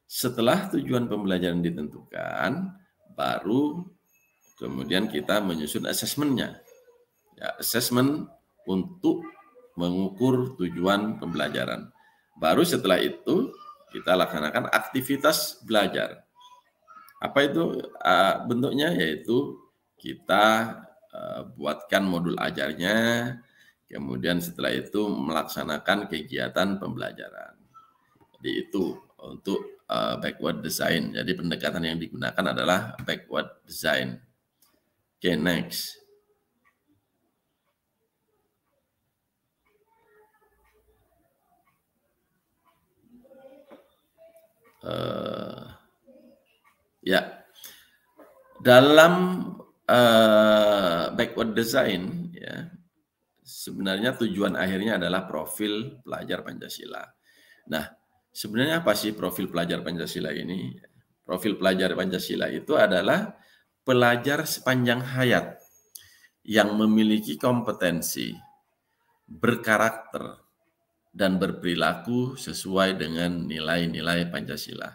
Setelah tujuan pembelajaran ditentukan, baru kemudian kita menyusun assessment-nya. Ya, assessment untuk mengukur tujuan pembelajaran. Baru setelah itu, kita laksanakan aktivitas belajar. Apa itu bentuknya? Yaitu kita buatkan modul ajarnya, kemudian setelah itu melaksanakan kegiatan pembelajaran. Jadi itu untuk backward design. Jadi pendekatan yang digunakan adalah backward design. Oke, next. Ya, dalam backward design ya sebenarnya tujuan akhirnya adalah profil pelajar Pancasila. Nah, sebenarnya apa sih profil pelajar Pancasila ini? Profil pelajar Pancasila itu adalah pelajar sepanjang hayat yang memiliki kompetensi, berkarakter, dan berperilaku sesuai dengan nilai-nilai Pancasila.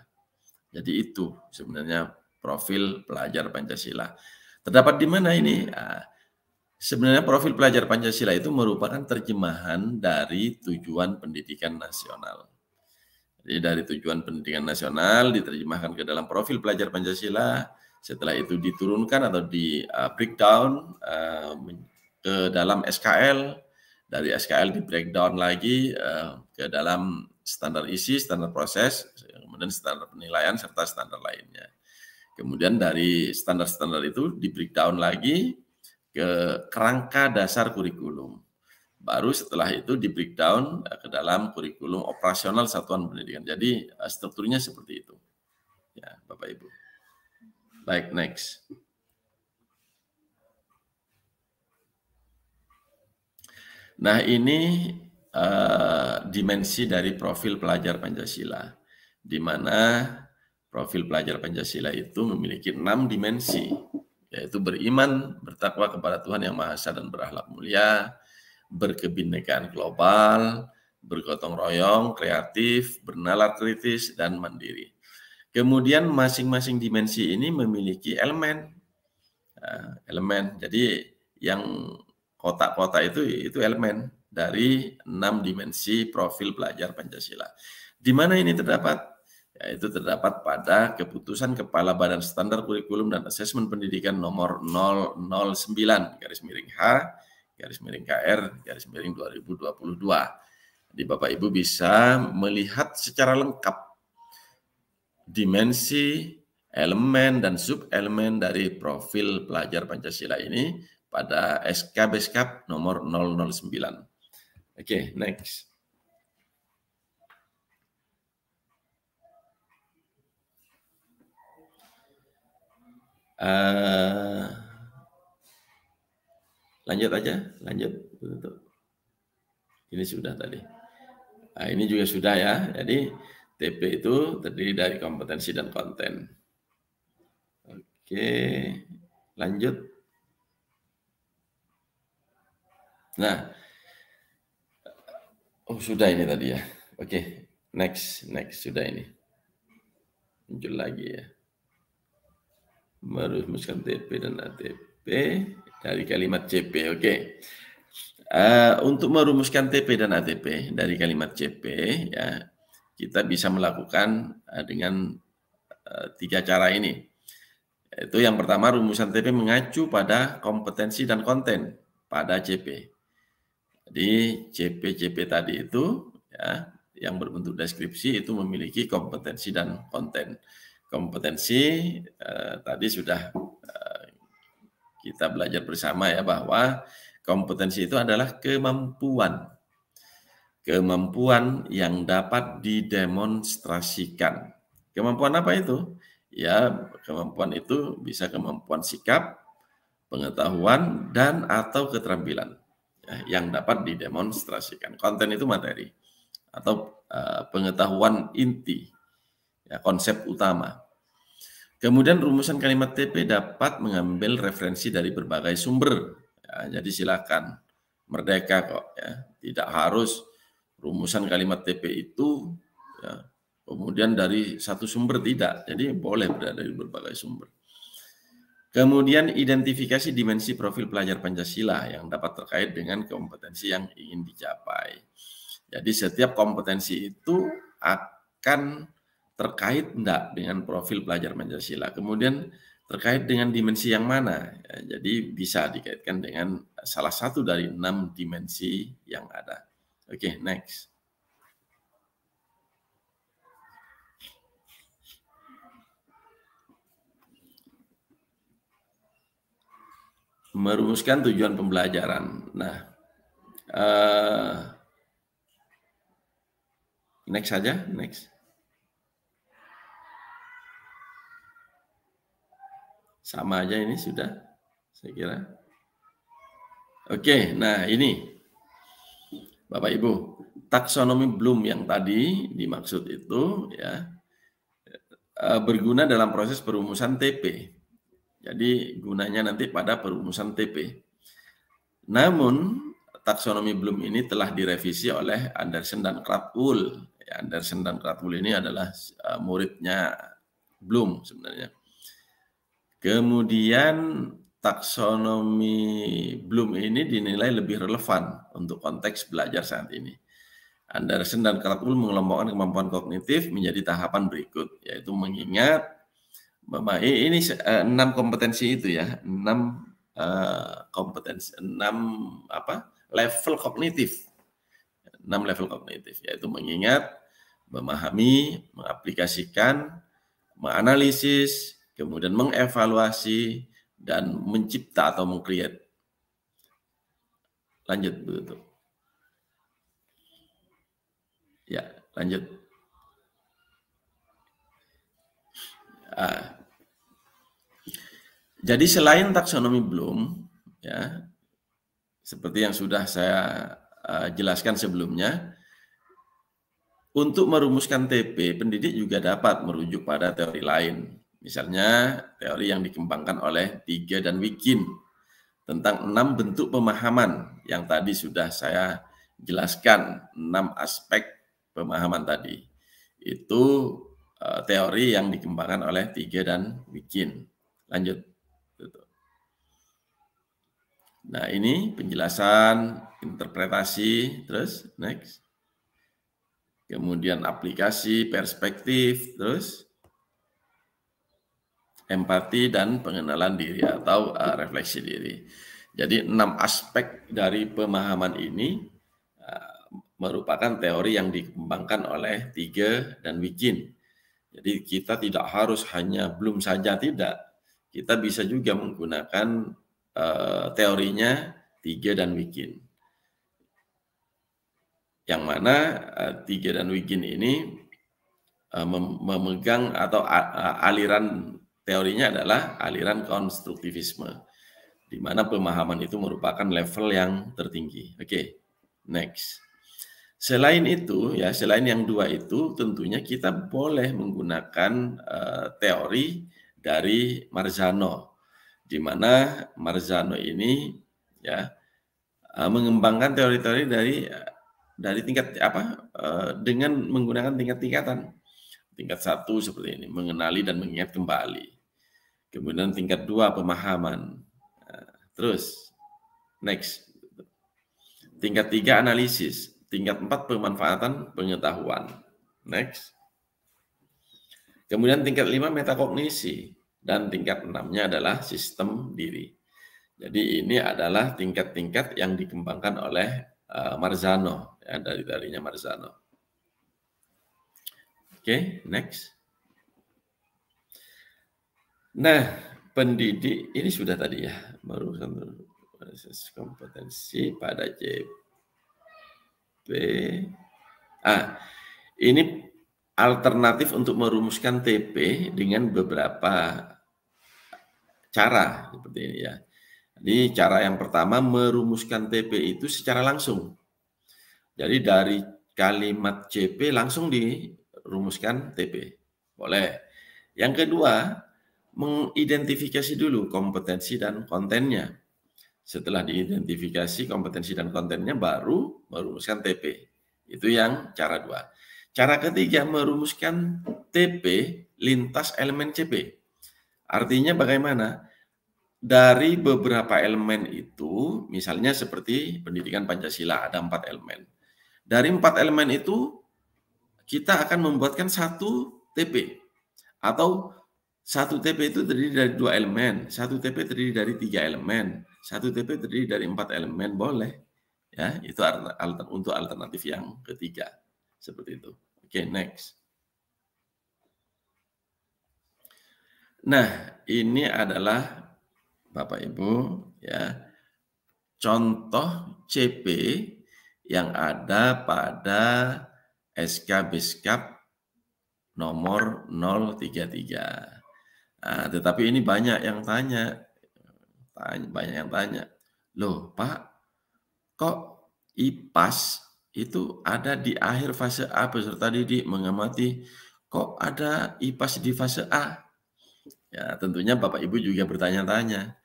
Jadi itu sebenarnya profil pelajar Pancasila. Terdapat di mana ini? Sebenarnya profil pelajar Pancasila itu merupakan terjemahan dari tujuan pendidikan nasional. Jadi dari tujuan pendidikan nasional diterjemahkan ke dalam profil pelajar Pancasila, setelah itu diturunkan atau di breakdown ke dalam SKL, dari SKL di breakdown lagi ke dalam standar isi, standar proses, kemudian standar penilaian, serta standar lainnya. Kemudian dari standar-standar itu di breakdown lagi ke kerangka dasar kurikulum. Baru setelah itu di breakdown ke dalam kurikulum operasional satuan pendidikan. Jadi strukturnya seperti itu. Ya, Bapak Ibu. Baik, next. Nah, ini dimensi dari profil pelajar Pancasila, di mana profil pelajar Pancasila itu memiliki 6 dimensi, yaitu beriman, bertakwa kepada Tuhan Yang Maha Esa dan berakhlak mulia, berkebinekaan global, bergotong royong, kreatif, bernalar kritis, dan mandiri. Kemudian masing-masing dimensi ini memiliki elemen. Jadi yang kotak-kotak itu elemen dari 6 dimensi profil pelajar Pancasila. Di mana ini terdapat? Yaitu terdapat pada keputusan Kepala Badan Standar Kurikulum dan Asesmen Pendidikan nomor 009/H/KR/2022. Jadi Bapak Ibu bisa melihat secara lengkap dimensi, elemen, dan sub-elemen dari profil pelajar Pancasila ini pada SK Beskap nomor 009. Oke, next. Lanjut aja, lanjut. Ini sudah tadi. Nah, ini juga sudah ya. Jadi TP itu terdiri dari kompetensi dan konten. Oke, lanjut. Nah, oh sudah ini tadi ya. Oke, next sudah ini. Muncul lagi ya. Merumuskan TP dan ATP dari kalimat CP. Oke. Untuk merumuskan TP dan ATP dari kalimat CP ya, kita bisa melakukan dengan 3 cara ini. Itu yang pertama, rumusan TP mengacu pada kompetensi dan konten pada CP. Jadi CP tadi itu ya, yang berbentuk deskripsi itu memiliki kompetensi dan konten. Kompetensi tadi sudah kita belajar bersama ya, bahwa kompetensi itu adalah kemampuan yang dapat didemonstrasikan. Kemampuan apa itu? Ya, kemampuan itu bisa kemampuan sikap, pengetahuan, dan atau keterampilan ya, yang dapat didemonstrasikan. Konten itu materi atau pengetahuan inti, ya, konsep utama. Kemudian rumusan kalimat TP dapat mengambil referensi dari berbagai sumber. Ya, jadi silakan, merdeka kok ya. Tidak harus rumusan kalimat TP itu ya, kemudian dari satu sumber, tidak. Jadi boleh berada dari berbagai sumber. Kemudian identifikasi dimensi profil pelajar Pancasila yang dapat terkait dengan kompetensi yang ingin dicapai. Jadi setiap kompetensi itu akan terkait enggak dengan profil pelajar Pancasila. Kemudian terkait dengan dimensi yang mana. Ya, jadi bisa dikaitkan dengan salah satu dari 6 dimensi yang ada. Oke, next. Merumuskan tujuan pembelajaran. Nah, next saja, next. Sama aja ini sudah, saya kira. Oke, nah ini Bapak Ibu, taksonomi Bloom yang tadi dimaksud itu ya berguna dalam proses perumusan TP. Jadi gunanya nanti pada perumusan TP. Namun taksonomi Bloom ini telah direvisi oleh Anderson dan Krathwohl. Ya, Anderson dan Krathwohl ini adalah muridnya Bloom sebenarnya. Kemudian taksonomi Bloom ini dinilai lebih relevan untuk konteks belajar saat ini. Anderson dan Krathwohl mengelompokkan kemampuan kognitif menjadi tahapan berikut, yaitu mengingat ini 6 kompetensi itu ya, 6 kompetensi, 6 level kognitif. 6 level kognitif, yaitu mengingat, memahami, mengaplikasikan, menganalisis, kemudian mengevaluasi, dan mencipta atau meng-create. Lanjut, begitu. Ya, lanjut. Jadi selain taksonomi Bloom, ya, seperti yang sudah saya jelaskan sebelumnya, untuk merumuskan TP, pendidik juga dapat merujuk pada teori lain. Misalnya teori yang dikembangkan oleh Tige dan Wikin tentang 6 bentuk pemahaman yang tadi sudah saya jelaskan, 6 aspek pemahaman tadi. Itu teori yang dikembangkan oleh Tige dan Wikin. Lanjut. Nah, ini penjelasan, interpretasi, terus next. Kemudian aplikasi, perspektif, terus empati dan pengenalan diri atau refleksi diri. Jadi 6 aspek dari pemahaman ini merupakan teori yang dikembangkan oleh Tige dan Wikin. Jadi kita tidak harus hanya Bloom saja, tidak. Kita bisa juga menggunakan teorinya Tige dan Wikin. Yang mana Tige dan Wikin ini memegang atau aliran teorinya adalah aliran konstruktivisme, di mana pemahaman itu merupakan level yang tertinggi. Oke, next. Selain itu, ya selain yang dua itu, tentunya kita boleh menggunakan teori dari Marzano, di mana Marzano ini ya mengembangkan teori-teori dari tingkat dengan menggunakan tingkat-tingkatan. Tingkat 1 seperti ini, mengenali dan mengingat kembali. Kemudian tingkat 2, pemahaman. Terus, next. Tingkat 3, analisis. Tingkat 4, pemanfaatan pengetahuan. Next. Kemudian tingkat 5, metakognisi. Dan tingkat 6-nya adalah sistem diri. Jadi ini adalah tingkat-tingkat yang dikembangkan oleh Marzano, ya, dari Marzano. Oke, next. Nah, pendidik ini sudah tadi ya, merumuskan kompetensi pada JP. Ini alternatif untuk merumuskan TP dengan beberapa cara seperti ini ya. Jadi cara yang pertama merumuskan TP itu secara langsung. Jadi dari kalimat JP langsung rumuskan TP. Boleh. Yang kedua, mengidentifikasi dulu kompetensi dan kontennya. Setelah diidentifikasi kompetensi dan kontennya, baru merumuskan TP. Itu yang cara 2. Cara ketiga, merumuskan TP lintas elemen CP. Artinya bagaimana? Dari beberapa elemen itu, misalnya seperti pendidikan Pancasila, ada 4 elemen. Dari 4 elemen itu, kita akan membuatkan satu TP, atau satu TP itu terdiri dari 2 elemen, satu TP terdiri dari 3 elemen, satu TP terdiri dari 4 elemen, boleh. Ya, itu untuk alternatif yang ketiga, seperti itu. Oke, next. Nah, ini adalah Bapak Ibu ya contoh CP yang ada pada SK Beskap nomor 033. Nah, tetapi ini banyak yang tanya. Loh Pak, kok IPAS itu ada di akhir fase A, peserta didik mengamati, kok ada IPAS di fase A? Ya, tentunya Bapak Ibu juga bertanya-tanya.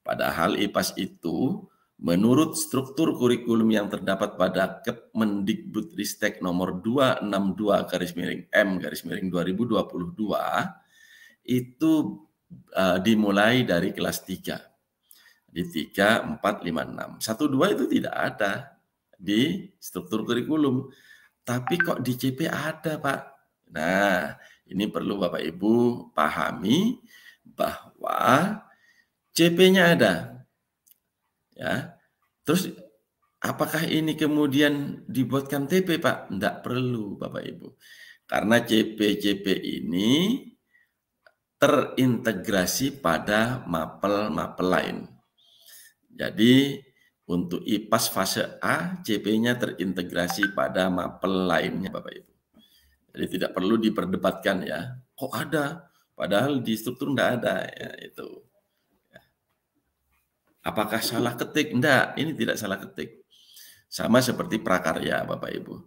Padahal IPAS itu menurut struktur kurikulum yang terdapat pada Kemendikbudristek nomor 262/M/2022 itu dimulai dari kelas 3. Di 3, 4, 5, 6. 1, 2 itu tidak ada di struktur kurikulum. Tapi kok di CP ada, Pak? Nah, ini perlu Bapak Ibu pahami bahwa CP-nya ada. Ya. Terus apakah ini kemudian dibuatkan TP, Pak? Tidak perlu, Bapak Ibu. Karena CP-CP ini terintegrasi pada mapel-mapel lain. Jadi untuk IPAS fase A, CP-nya terintegrasi pada mapel lainnya, Bapak Ibu. Jadi tidak perlu diperdebatkan ya. Kok ada? Padahal di struktur tidak ada ya itu. Apakah salah ketik? Enggak, ini tidak salah ketik. Sama seperti prakarya, Bapak Ibu.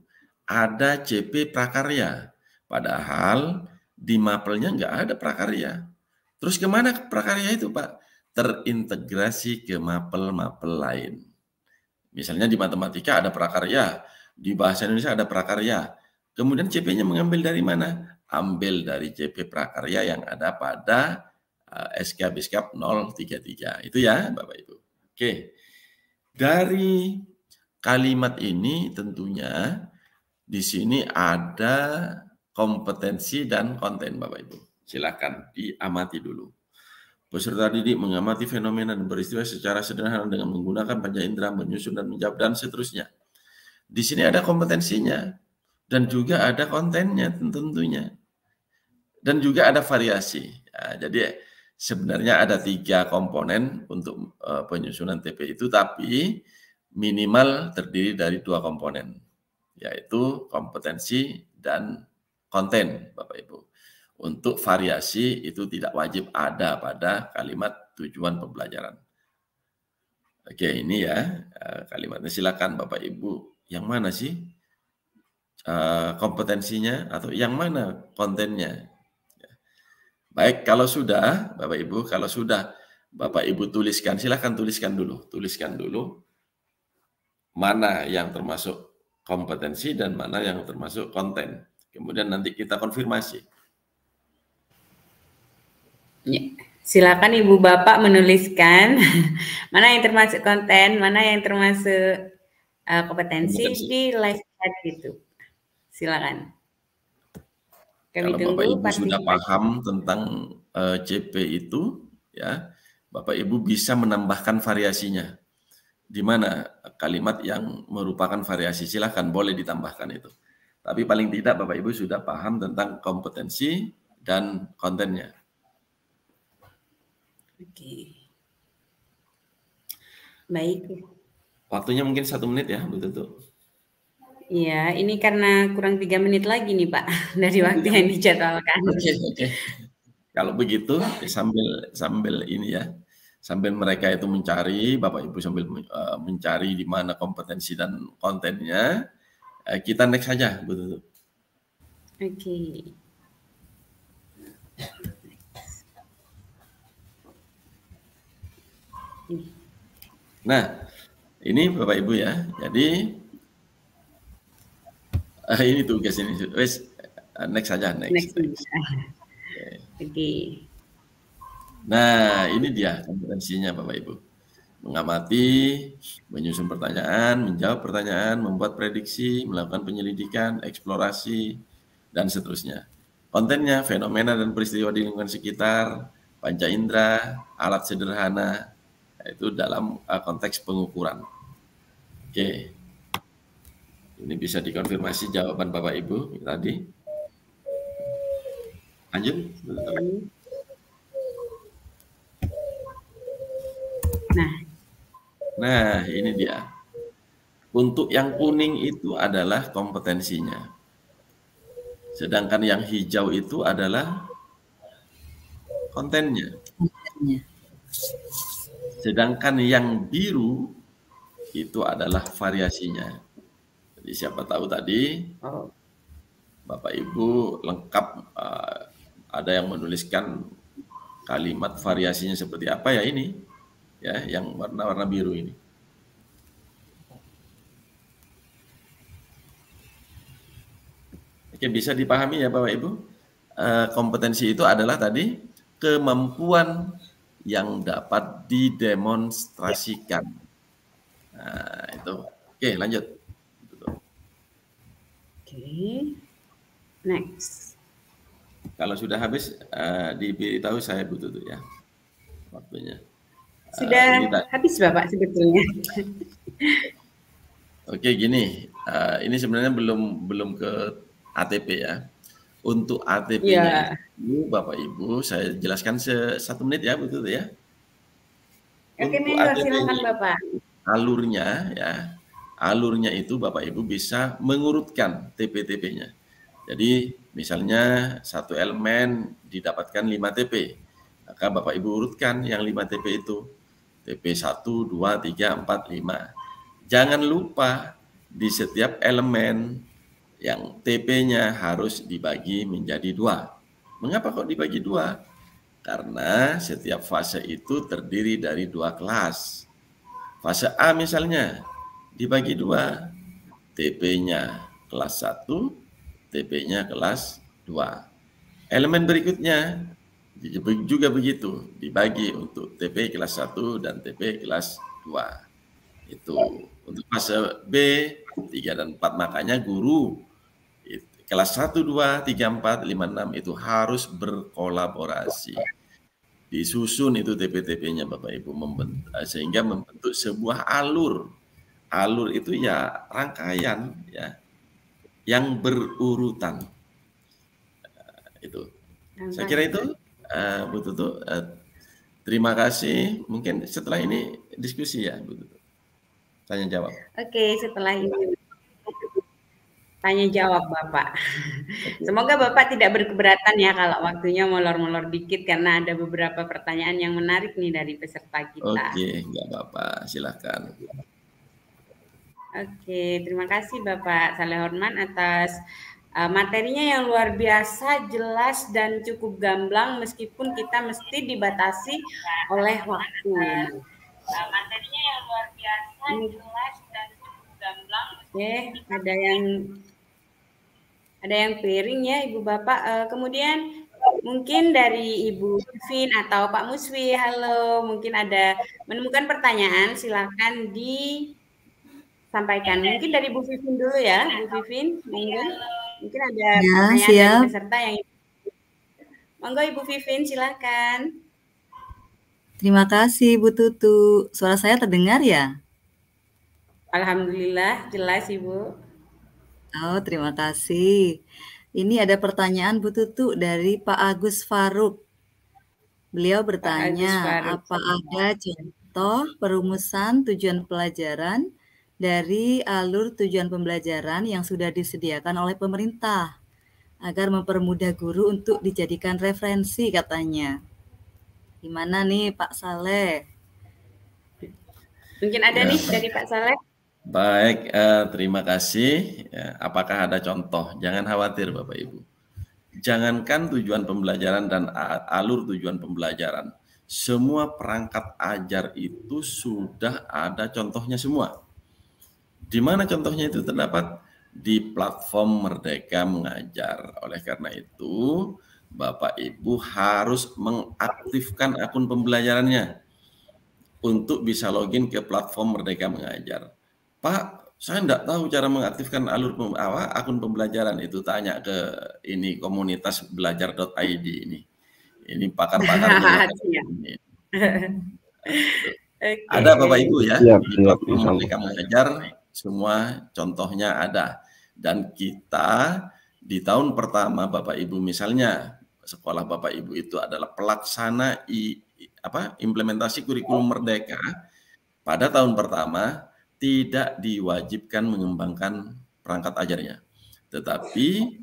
Ada CP prakarya, padahal di mapelnya enggak ada prakarya. Terus kemana prakarya itu, Pak? Terintegrasi ke mapel-mapel lain. Misalnya di matematika ada prakarya, di bahasa Indonesia ada prakarya. Kemudian CP-nya mengambil dari mana? Ambil dari CP prakarya yang ada pada SK Beskap 033. Itu ya Bapak Ibu. Oke. Dari kalimat ini tentunya di sini ada kompetensi dan konten Bapak Ibu. Silakan diamati dulu. Peserta didik mengamati fenomena dan peristiwa secara sederhana dengan menggunakan panca indera, menyusun dan menjawab dan seterusnya. Di sini ada kompetensinya dan juga ada kontennya tentunya. Dan juga ada variasi. Nah, jadi sebenarnya ada 3 komponen untuk penyusunan TP itu, tapi minimal terdiri dari 2 komponen, yaitu kompetensi dan konten, Bapak Ibu. Untuk variasi itu tidak wajib ada pada kalimat tujuan pembelajaran. Oke, ini ya kalimatnya. Silakan Bapak Ibu, yang mana sih kompetensinya atau yang mana kontennya? Baik, kalau sudah, Bapak Ibu, kalau sudah Bapak Ibu tuliskan, silakan tuliskan dulu mana yang termasuk kompetensi dan mana yang termasuk konten. Kemudian nanti kita konfirmasi. Ya, silakan Ibu Bapak menuliskan mana yang termasuk konten, mana yang termasuk kompetensi di live chat gitu. Silakan. Kalau Bapak Ibu sudah paham tentang CP itu, ya, Bapak Ibu bisa menambahkan variasinya. Di mana kalimat yang merupakan variasi, silakan boleh ditambahkan itu. Tapi paling tidak Bapak Ibu sudah paham tentang kompetensi dan kontennya. Oke. Baik. Waktunya mungkin 1 menit ya, betul. Iya, ini karena kurang 3 menit lagi nih Pak dari waktu yang dijadwalkan. Oke. Kalau begitu sambil ini ya, sambil mereka itu mencari, Bapak Ibu sambil mencari di mana kompetensi dan kontennya, kita next saja, betul. Oke. Nah, ini Bapak Ibu ya. Jadi ini tugas ini. Wes, next saja, next. Oke. Nah, ini dia kompetensinya Bapak Ibu. Mengamati, menyusun pertanyaan, menjawab pertanyaan, membuat prediksi, melakukan penyelidikan, eksplorasi, dan seterusnya. Kontennya, fenomena dan peristiwa di lingkungan sekitar, panca indera, alat sederhana, itu dalam konteks pengukuran. Oke. Ini bisa dikonfirmasi jawaban Bapak Ibu tadi. Lanjut. Nah, ini dia. Untuk yang kuning itu adalah kompetensinya. Sedangkan yang hijau itu adalah kontennya. Sedangkan yang biru itu adalah variasinya. Jadi siapa tahu tadi Bapak Ibu lengkap ada yang menuliskan kalimat variasinya seperti apa ya ini, ya yang warna-warna biru ini. Oke, bisa dipahami ya Bapak Ibu. Kompetensi itu adalah tadi kemampuan yang dapat didemonstrasikan. Nah, itu. Oke, lanjut. Oke. Next. Kalau sudah habis, diberitahu saya butuh tuh ya waktunya. Sudah habis Bapak sebetulnya. Oke, gini. Ini sebenarnya belum ke ATP ya. Untuk ATP-nya itu, Bapak Ibu, saya jelaskan 1 menit ya, betul ya. Oke, silakan Bapak. Alurnya itu Bapak Ibu bisa mengurutkan TP-TP-nya. Jadi misalnya satu elemen didapatkan 5 TP, maka Bapak Ibu urutkan yang 5 TP itu. TP 1, 2, 3, 4, 5. Jangan lupa di setiap elemen yang TP-nya harus dibagi menjadi 2. Mengapa kok dibagi 2? Karena setiap fase itu terdiri dari 2 kelas. Fase A misalnya dibagi 2, TP-nya kelas 1, TP-nya kelas 2. Elemen berikutnya juga begitu, dibagi untuk TP kelas 1 dan TP kelas 2. Itu untuk fase B 3 dan 4, makanya guru kelas 1, 2, 3, 4, 5, 6 itu harus berkolaborasi. Disusun itu TP-TP-nya Bapak Ibu sehingga membentuk sebuah alur alur itu ya rangkaian ya yang berurutan. Itu. Saya kira itu Bu Tutu. Terima kasih. Mungkin setelah ini diskusi ya Bu Tutu. Tanya jawab. Oke, setelah ini tanya jawab Bapak. Semoga Bapak tidak berkeberatan ya kalau waktunya molor-molor dikit karena ada beberapa pertanyaan yang menarik nih dari peserta kita. Oke, nggak apa-apa, silakan. Oke, terima kasih Bapak Salehorman atas materinya yang luar biasa, jelas dan cukup gamblang meskipun kita mesti dibatasi oleh waktu. Materinya yang luar biasa, jelas dan cukup gamblang. Oke, ada yang piring ya Ibu Bapak. Kemudian mungkin dari Ibu Vivin atau Pak Musfi, halo, mungkin ada menemukan pertanyaan, silakan disampaikan. Mungkin dari Bu Vivin dulu ya, Bu Vivin, mungkin ada pertanyaan dari peserta yang monggo Ibu Vivin, silakan. Terima kasih Bu Tutu. Suara saya terdengar ya? Alhamdulillah, jelas Ibu. Oh, terima kasih. Ini ada pertanyaan Bu Tutu dari Pak Agus Faruk. Beliau bertanya, apa ada contoh perumusan tujuan pelajaran dari alur tujuan pembelajaran yang sudah disediakan oleh pemerintah agar mempermudah guru untuk dijadikan referensi katanya. Gimana nih Pak Saleh? Mungkin ada nih dari Pak Saleh. Baik, terima kasih. Apakah ada contoh? Jangan khawatir Bapak Ibu. Jangankan tujuan pembelajaran dan alur tujuan pembelajaran, semua perangkat ajar itu sudah ada contohnya semua. Di mana contohnya itu terdapat? Di platform Merdeka Mengajar. Oleh karena itu, Bapak Ibu harus mengaktifkan akun pembelajarannya untuk bisa login ke platform Merdeka Mengajar. Pak, saya enggak tahu cara mengaktifkan akun pembelajaran itu. Tanya ke ini komunitas belajar.id ini. Ini pakar-pakarnya. Ini. Ada Bapak Ibu ya, di platform Merdeka Mengajar semua contohnya ada. Dan kita di tahun pertama Bapak Ibu misalnya sekolah Bapak Ibu itu adalah pelaksana implementasi kurikulum Merdeka. Pada tahun pertama tidak diwajibkan mengembangkan perangkat ajarnya, tetapi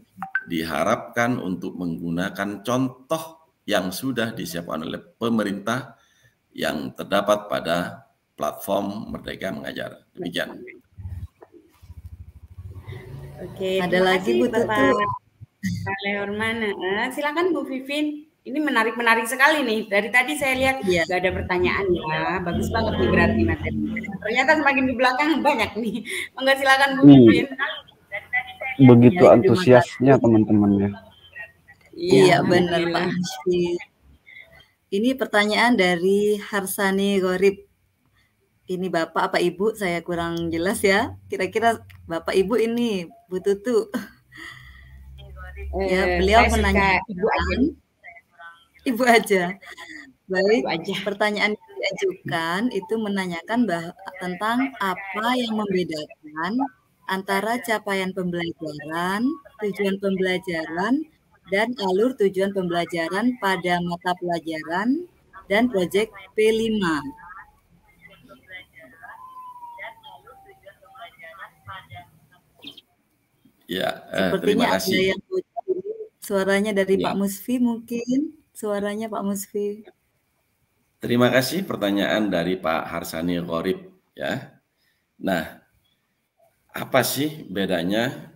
diharapkan untuk menggunakan contoh yang sudah disiapkan oleh pemerintah yang terdapat pada platform Merdeka Mengajar. Demikian. Oke, ada lagi Bu Tutu. Salehorman, silakan Bu Vivin. Ini menarik sekali nih. Dari tadi saya lihat nggak ada pertanyaan ya. Bagus banget nih berarti materi. Ternyata semakin di belakang banyak nih. Enggak, silakan Bu Vivin. Begitu antusiasnya teman-teman ya. Iya benar Pak Musfi. Ini pertanyaan dari Harsani Gorib. Ini Bapak apa Ibu? Saya kurang jelas ya. Kira-kira Bapak Ibu ini Bu Tutu. Ya, beliau menanyakan Ibu aja. Baik, pertanyaan yang diajukan itu menanyakan tentang apa yang membedakan antara capaian pembelajaran, tujuan pembelajaran, dan alur tujuan pembelajaran pada mata pelajaran dan proyek P5. Ya, sepertinya terima kasih. Ada yang suaranya dari Pak Musfi mungkin. Suaranya Pak Musfi. Terima kasih pertanyaan dari Pak Harsani Gorib ya. Nah, apa sih bedanya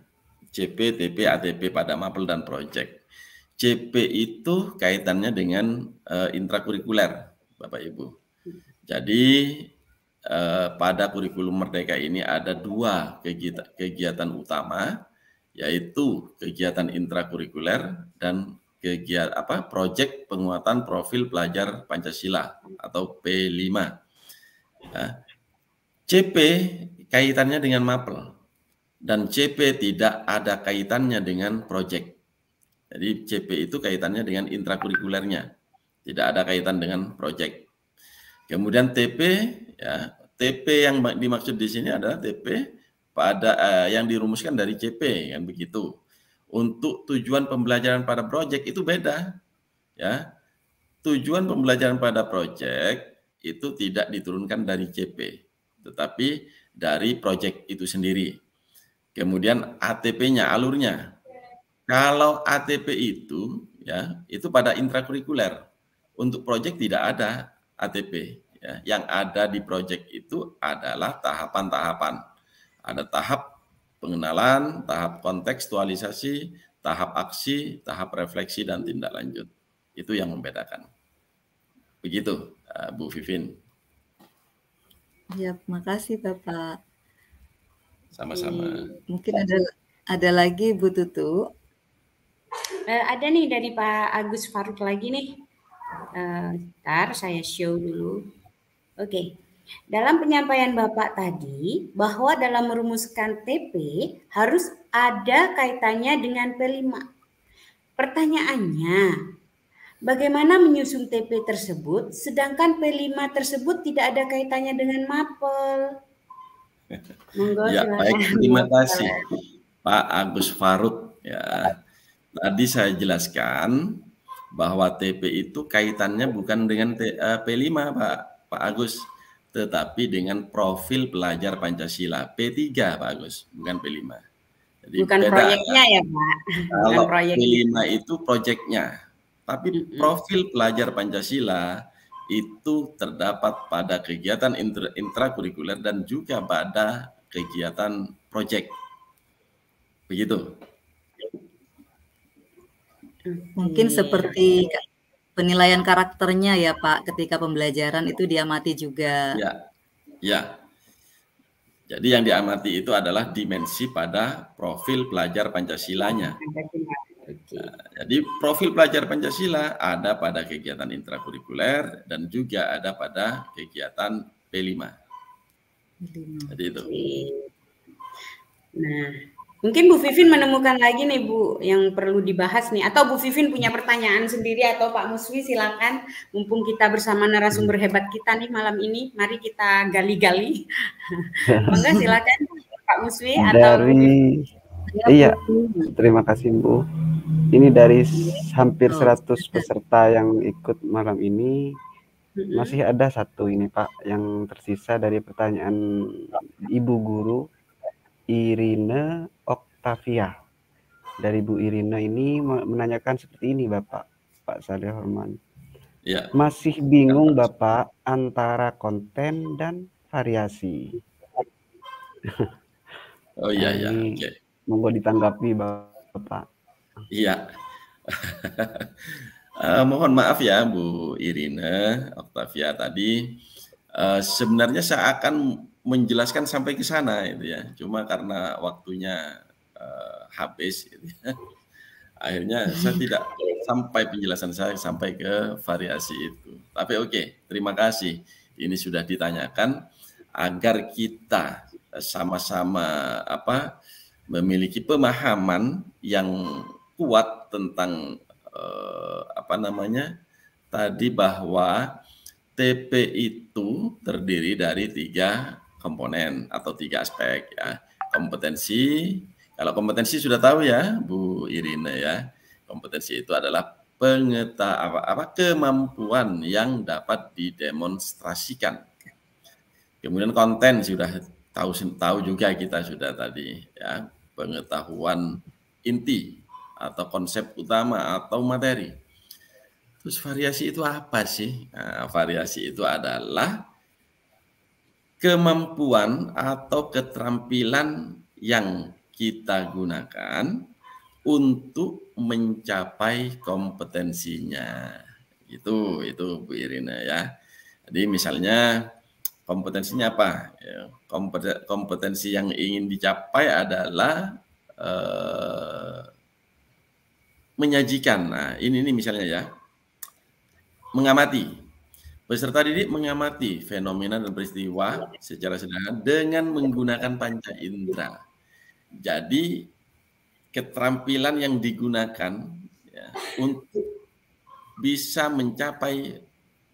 CP, TP, ATP pada mapel dan proyek? CP itu kaitannya dengan intrakurikuler, Bapak Ibu. Jadi pada kurikulum Merdeka ini ada dua kegiatan utama, yaitu kegiatan intrakurikuler dan kegiatan proyek penguatan profil pelajar Pancasila atau P5. Nah, CP kaitannya dengan mapel dan CP tidak ada kaitannya dengan proyek. Jadi CP itu kaitannya dengan intrakurikulernya, tidak ada kaitan dengan proyek. Kemudian TP ya, TP yang dimaksud di sini adalah TP pada yang dirumuskan dari CP, kan begitu. Untuk tujuan pembelajaran pada proyek itu beda, ya. Tujuan pembelajaran pada proyek itu tidak diturunkan dari CP, tetapi dari proyek itu sendiri. Kemudian ATP-nya, alurnya. Kalau ATP itu, ya, itu pada intrakurikuler. Untuk proyek tidak ada ATP. Ya. Yang ada di proyek itu adalah tahapan-tahapan. Ada tahap pengenalan, tahap kontekstualisasi, tahap aksi, tahap refleksi, dan tindak lanjut. Itu yang membedakan. Begitu, Bu Vivin. Ya, makasih Bapak. Sama-sama. Mungkin ada lagi Bu Tutu. Ada nih dari Pak Agus Faruk lagi nih. Ntar saya show dulu. Oke. Dalam penyampaian Bapak tadi, bahwa dalam merumuskan TP harus ada kaitannya dengan P5. Pertanyaannya, bagaimana menyusun TP tersebut, sedangkan P5 tersebut tidak ada kaitannya dengan mapel? Monggo, ya, silakan. baik, terima kasih Pak Agus Faruk. Ya, tadi saya jelaskan bahwa TP itu kaitannya bukan dengan P5, Pak Agus, tetapi dengan profil pelajar Pancasila P3, Pak Agus, bukan P5. Jadi bukan beda, proyeknya ya, Pak. Kalau proyeknya. P5 itu proyeknya, tapi profil pelajar Pancasila itu terdapat pada kegiatan intrakurikuler dan juga pada kegiatan proyek. Begitu. Mungkin seperti penilaian karakternya ya Pak, ketika pembelajaran itu diamati juga. Ya. Jadi yang diamati itu adalah dimensi pada profil pelajar Pancasilanya. Nah, jadi profil pelajar Pancasila ada pada kegiatan intrakurikuler dan juga ada pada kegiatan P5. Jadi itu. Nah, mungkin Bu Vivin menemukan lagi nih Bu yang perlu dibahas nih, atau Bu Vivin punya pertanyaan sendiri, atau Pak Muswi silakan, mumpung kita bersama narasumber hebat kita nih malam ini, mari kita gali-gali. Monggo silakan Pak Muswi atau Iya, terima kasih Bu. Ini dari hampir 100 peserta yang ikut malam ini, masih ada satu ini Pak yang tersisa dari pertanyaan Ibu Guru Irina Octavia. Dari Bu Irina ini menanyakan seperti ini Bapak, Pak Saleh Horman. Ya. Masih bingung Bapak antara konten dan variasi. Oh iya, ya. Okay. Monggo ditanggapi Bapak. Iya. Mohon maaf ya Bu Irina Octavia tadi. Sebenarnya saya akan menjelaskan sampai ke sana itu ya. Cuma karena waktunya habis gitu ya. Akhirnya saya tidak sampai penjelasan saya sampai ke variasi itu. Tapi oke, terima kasih. Ini sudah ditanyakan agar kita sama-sama memiliki pemahaman yang kuat tentang tadi bahwa TP itu terdiri dari 3 komponen atau 3 aspek ya. Kompetensi, kalau kompetensi sudah tahu ya Bu Irina ya. Kompetensi itu adalah kemampuan yang dapat didemonstrasikan. Kemudian konten sudah tahu juga kita sudah tadi ya, pengetahuan inti atau konsep utama atau materi. Terus variasi itu apa sih? Nah, variasi itu adalah kemampuan atau keterampilan yang kita gunakan untuk mencapai kompetensinya. Itu Bu Irina ya. Jadi misalnya kompetensinya apa? Kompetensi yang ingin dicapai adalah menyajikan. Nah, ini misalnya ya. Mengamati. Peserta didik mengamati fenomena dan peristiwa secara sederhana dengan menggunakan panca indera. Jadi keterampilan yang digunakan ya, untuk bisa mencapai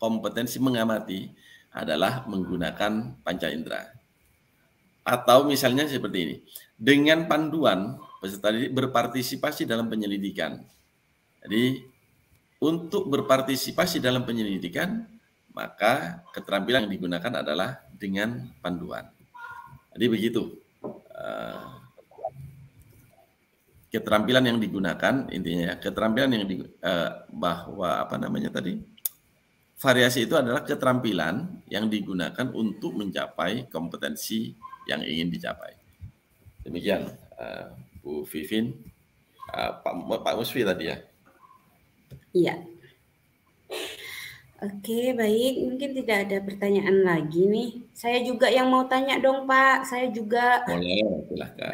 kompetensi mengamati adalah menggunakan panca indera. Atau misalnya seperti ini, dengan panduan peserta didik berpartisipasi dalam penyelidikan. Jadi untuk berpartisipasi dalam penyelidikan, maka keterampilan yang digunakan adalah dengan panduan. Jadi begitu. Keterampilan yang digunakan intinya ya, keterampilan yang bahwa apa namanya tadi, variasi itu adalah keterampilan yang digunakan untuk mencapai kompetensi yang ingin dicapai. Demikian Bu Vivin, Pak Musfi tadi ya. Iya. Oke, baik. Mungkin tidak ada pertanyaan lagi nih. Saya juga yang mau tanya dong, Pak. Saya juga. Boleh, silahkan.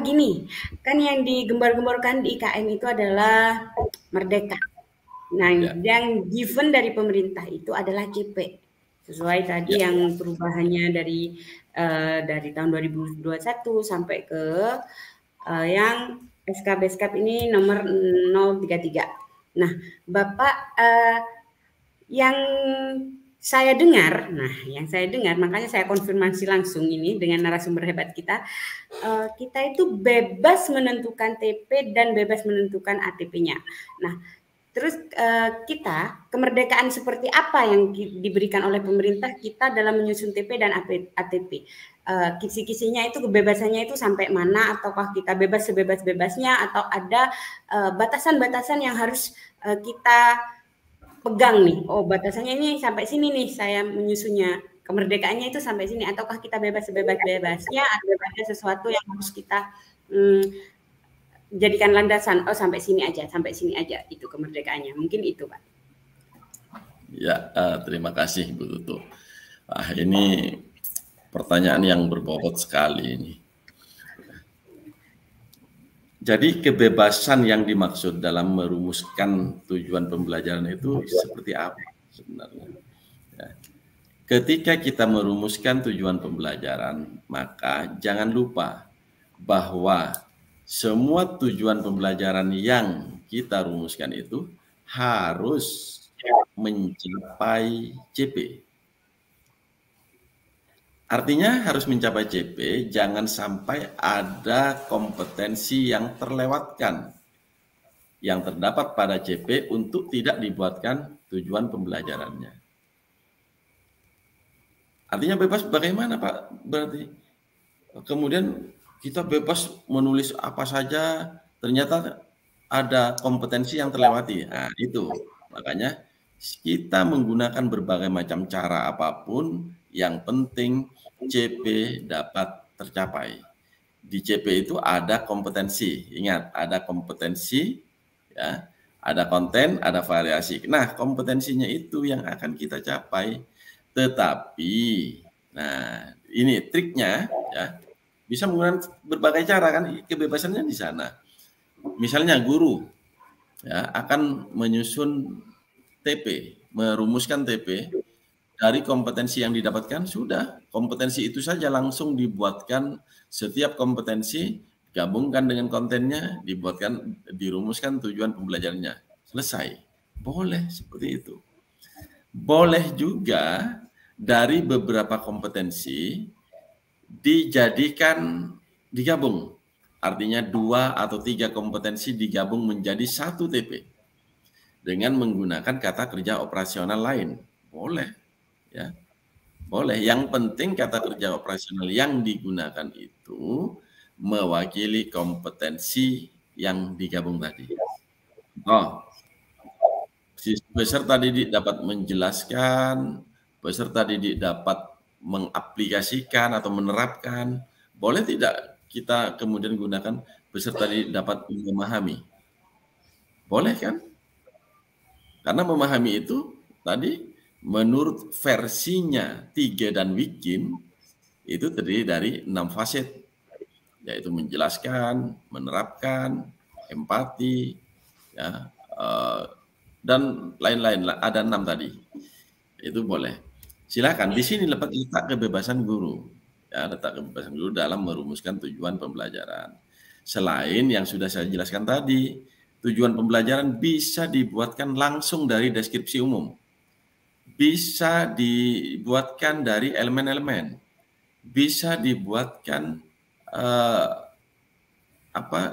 Gini, kan yang digembar-gemborkan di IKN itu adalah merdeka. Nah, ya, yang given dari pemerintah itu adalah CP. Sesuai tadi ya, yang perubahannya dari tahun 2021 sampai ke yang SKB ini nomor 033. Nah, Bapak, yang saya dengar, makanya saya konfirmasi langsung ini dengan narasumber hebat kita, kita itu bebas menentukan TP dan bebas menentukan ATP-nya. Nah, terus kita, kemerdekaan seperti apa yang diberikan oleh pemerintah kita dalam menyusun TP dan ATP? Kisi-kisinya itu, kebebasannya itu sampai mana, ataukah kita bebas sebebas-bebasnya, atau ada batasan-batasan yang harus kita pegang nih? Oh, batasannya ini sampai sini nih saya menyusunnya, kemerdekaannya itu sampai sini, ataukah kita bebas sebebas-bebasnya, atau ada sesuatu yang harus kita jadikan landasan, oh sampai sini aja itu kemerdekaannya. Mungkin itu, Pak. Ya, terima kasih Bu Tutu. Ini pertanyaan yang berbobot sekali ini. Jadi kebebasan yang dimaksud dalam merumuskan tujuan pembelajaran itu seperti apa sebenarnya? Ya. Ketika kita merumuskan tujuan pembelajaran, maka jangan lupa bahwa semua tujuan pembelajaran yang kita rumuskan itu harus mencapai CP. Artinya harus mencapai CP, jangan sampai ada kompetensi yang terlewatkan yang terdapat pada CP untuk tidak dibuatkan tujuan pembelajarannya. Artinya bebas bagaimana, Pak? Berarti kemudian kita bebas menulis apa saja, ternyata ada kompetensi yang terlewati. Nah, itu. Makanya kita menggunakan berbagai macam cara apapun, yang penting CP dapat tercapai. Di CP itu ada kompetensi. Ingat, ada kompetensi, ya, ada konten, ada variasi. Nah, kompetensinya itu yang akan kita capai. Tetapi, nah ini triknya, ya, bisa menggunakan berbagai cara kan, kebebasannya di sana. Misalnya guru, ya, akan menyusun TP, merumuskan TP dari kompetensi yang didapatkan, sudah kompetensi itu saja langsung dibuatkan, setiap kompetensi gabungkan dengan kontennya, dirumuskan tujuan pembelajarannya, selesai. Boleh seperti itu. Boleh juga dari beberapa kompetensi digabung. Artinya 2 atau 3 kompetensi digabung menjadi satu TP dengan menggunakan kata kerja operasional lain. Boleh, ya. Boleh. Yang penting kata kerja operasional yang digunakan itu mewakili kompetensi yang digabung tadi. Peserta didik dapat menjelaskan, peserta didik dapat mengaplikasikan atau menerapkan. Boleh tidak kita kemudian gunakan peserta didik dapat memahami? Boleh kan? Karena memahami itu tadi menurut versinya 3 dan Wikin itu terdiri dari 6 faset, yaitu menjelaskan, menerapkan, empati, ya, dan lain-lain, ada 6 tadi. Itu boleh. Silakan, di sini letak kebebasan guru. Ya, letak kebebasan guru dalam merumuskan tujuan pembelajaran. Selain yang sudah saya jelaskan tadi, tujuan pembelajaran bisa dibuatkan langsung dari deskripsi umum. bisa dibuatkan dari elemen-elemen, bisa dibuatkan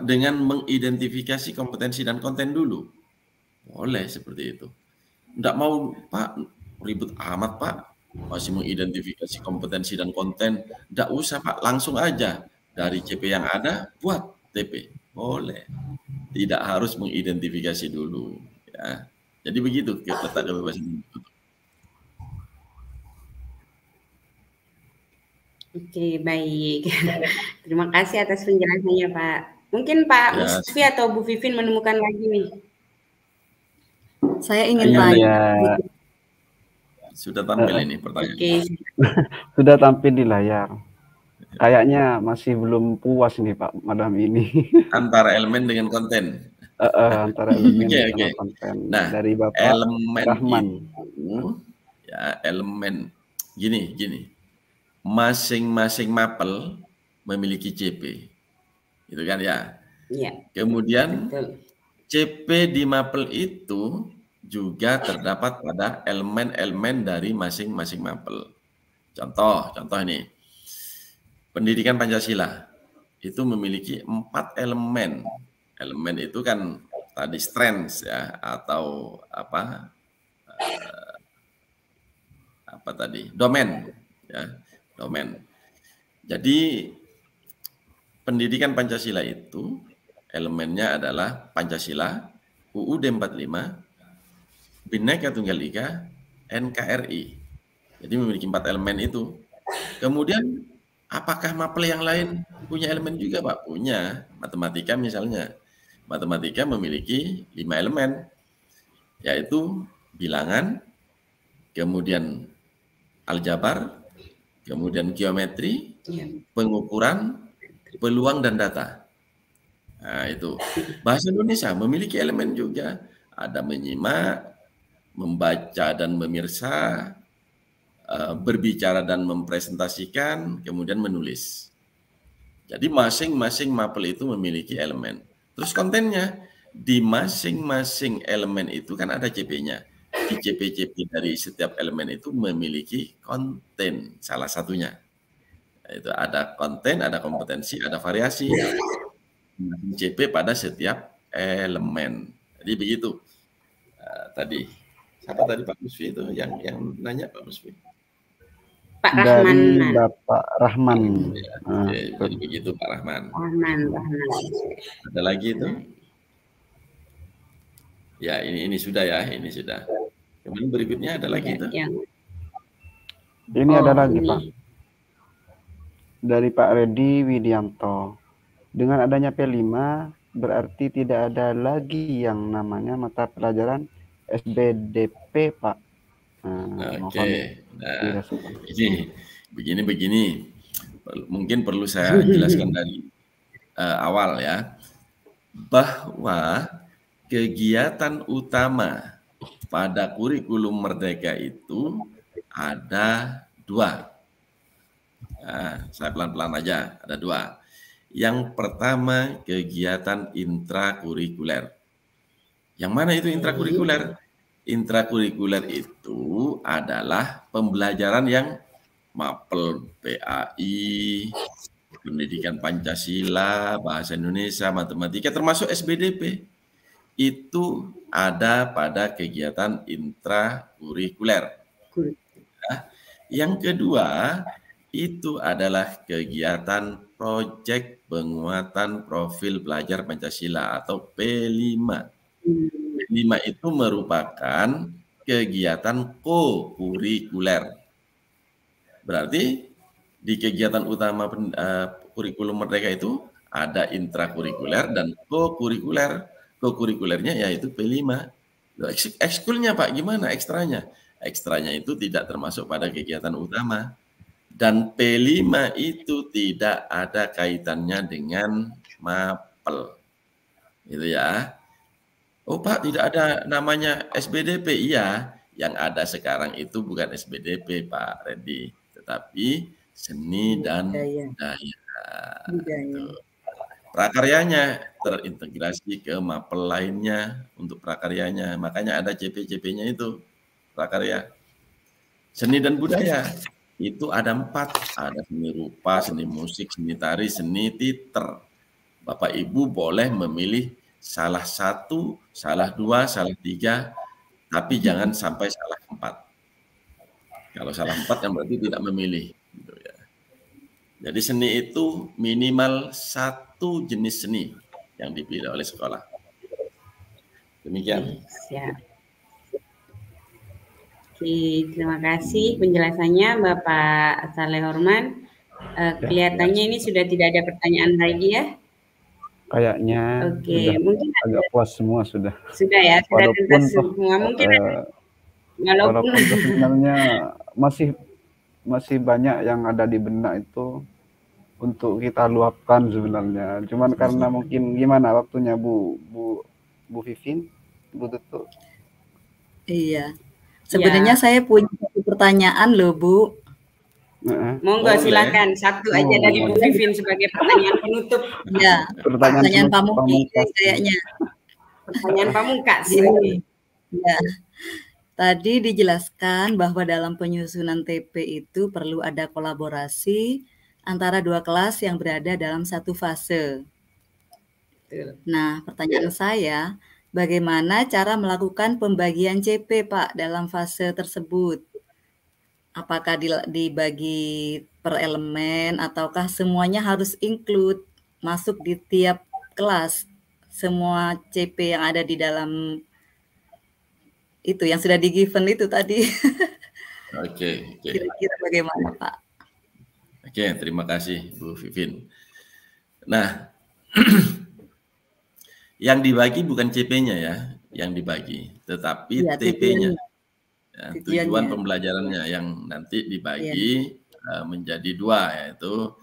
dengan mengidentifikasi kompetensi dan konten dulu. Boleh seperti itu. Nggak mau, Pak, ribut amat, Pak. Masih mengidentifikasi kompetensi dan konten. Nggak usah, Pak. Langsung aja. Dari CP yang ada, buat TP. Boleh. Tidak harus mengidentifikasi dulu. Ya. Jadi begitu letak kebebasan. Oke, baik. Terima kasih atas penjelasannya, Pak. Mungkin Pak Musfi atau Bu Vivin menemukan lagi nih. Saya ingin tanya. Sudah tampil ini pertanyaan. Oke. Sudah tampil di layar. Kayaknya masih belum puas nih Pak malam ini. Antara elemen dengan konten. Antara elemen dengan konten. Nah, dari Bapak elemen Rahman. Itu, ya elemen gini. Masing-masing mapel memiliki CP. Gitu kan ya? Iya. Kemudian betul. CP di mapel itu juga terdapat pada elemen-elemen dari masing-masing mapel. Contoh ini. Pendidikan Pancasila itu memiliki 4 elemen. Elemen itu kan tadi strengths ya, atau apa tadi, domain ya, domain. Jadi pendidikan Pancasila itu elemennya adalah Pancasila, UUD 45, Bhinneka Tunggal Ika, NKRI. Jadi memiliki 4 elemen itu. Kemudian apakah mapel yang lain punya elemen juga, Pak? Punya. Matematika misalnya. Matematika memiliki 5 elemen, yaitu bilangan, kemudian aljabar, kemudian geometri, pengukuran, peluang, dan data. Nah, itu. Bahasa Indonesia memiliki elemen juga. Ada menyimak, membaca dan memirsa, berbicara dan mempresentasikan, kemudian menulis. Jadi masing-masing mapel itu memiliki elemen. Terus kontennya, di masing-masing elemen itu kan ada CP-nya. Di CP-CP dari setiap elemen itu memiliki konten, salah satunya. Itu ada konten, ada kompetensi, ada variasi. CP pada setiap elemen. Jadi begitu. Tadi, siapa tadi Pak Musfi itu yang nanya Pak Musfi? Pak Rahman. Dari Bapak Rahman. Jadi begitu Pak Rahman. Rahman. Ada lagi itu? Ya, ini sudah ya, ini sudah. Kemudian berikutnya ada lagi itu. Ini ada lagi Pak. Dari Pak Redi Widianto. Dengan adanya P5 berarti tidak ada lagi yang namanya mata pelajaran SBDP, Pak. Oke. Nah, ini begini. Mungkin perlu saya jelaskan dari awal ya, bahwa kegiatan utama pada kurikulum Merdeka itu ada 2. Nah, saya pelan-pelan aja, ada 2. Yang pertama, kegiatan intrakurikuler. Yang mana itu intrakurikuler? Intrakurikuler itu adalah pembelajaran yang mapel PAI, pendidikan Pancasila, bahasa Indonesia, matematika, termasuk SBDP. Itu ada pada kegiatan intrakurikuler. Nah, yang kedua, itu adalah kegiatan proyek penguatan profil pelajar Pancasila atau P5. P5 itu merupakan kegiatan co-kurikuler. Berarti di kegiatan utama kurikulum Merdeka itu ada intrakurikuler dan co-kurikuler. Co-kurikulernya yaitu P5. Ekskulnya Pak, gimana ekstranya? Ekstranya itu tidak termasuk pada kegiatan utama. Dan P5 itu tidak ada kaitannya dengan mapel. Gitu ya. Oh Pak, tidak ada namanya SBDP. Iya, yang ada sekarang itu bukan SBDP Pak Redi, tetapi seni dan budaya. Prakaryanya terintegrasi ke mapel lainnya untuk prakaryanya. Makanya ada CP-CP-nya itu prakarya. Seni dan budaya itu ada 4, ada seni rupa, seni musik, seni tari, seni teater. Bapak Ibu boleh memilih salah 1, salah 2, salah 3, tapi jangan sampai salah 4. Kalau salah 4 kan berarti tidak memilih. Gitu ya. Jadi seni itu minimal 1 jenis seni yang dipilih oleh sekolah. Demikian. Siap. Oke, terima kasih penjelasannya Bapak Saleh Horman. Kelihatannya ini sudah tidak ada pertanyaan lagi ya? Kayaknya Oke, sudah mungkin agak puas semua sudah. Sudah ya, sudah tuntas semua. Mungkin walaupun sebenarnya masih banyak yang ada di benak itu untuk kita luapkan sebenarnya. Cuman karena mungkin gimana waktunya Bu Vivin, Bu Tutu. Iya. Sebenarnya saya punya satu pertanyaan loh, Bu. Monggo silakan, satu aja dari Bu Vivin sebagai pertanyaan penutup. Ya, pertanyaan pamungkas kayaknya. Pertanyaan pamungkas. Ya. Tadi dijelaskan bahwa dalam penyusunan TP itu perlu ada kolaborasi antara 2 kelas yang berada dalam satu fase. Nah, pertanyaan saya, bagaimana cara melakukan pembagian CP, Pak, dalam fase tersebut? Apakah dibagi per elemen ataukah semuanya harus include masuk di tiap kelas? Semua CP yang ada di dalam itu yang sudah di given itu tadi. Oke. Kira-kira bagaimana, Pak? Oke, terima kasih Bu Vivin. Nah, yang dibagi bukan CP-nya ya, yang dibagi, tetapi ya, TP-nya. Ya, tujuan pembelajarannya yang nanti dibagi menjadi 2, yaitu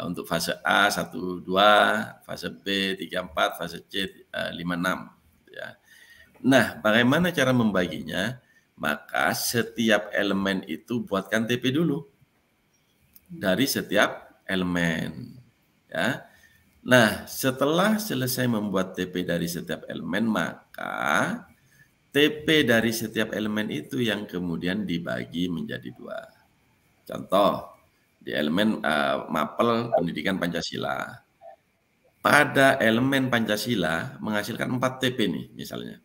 untuk fase A 1, 2, fase B 3, 4, fase C 5, 6. Ya. Nah, bagaimana cara membaginya? Maka setiap elemen itu buatkan TP dulu dari setiap elemen. Ya. Nah, setelah selesai membuat TP dari setiap elemen, maka TP dari setiap elemen itu yang kemudian dibagi menjadi 2. Contoh, di elemen mapel pendidikan Pancasila. Pada elemen Pancasila menghasilkan 4 TP nih misalnya.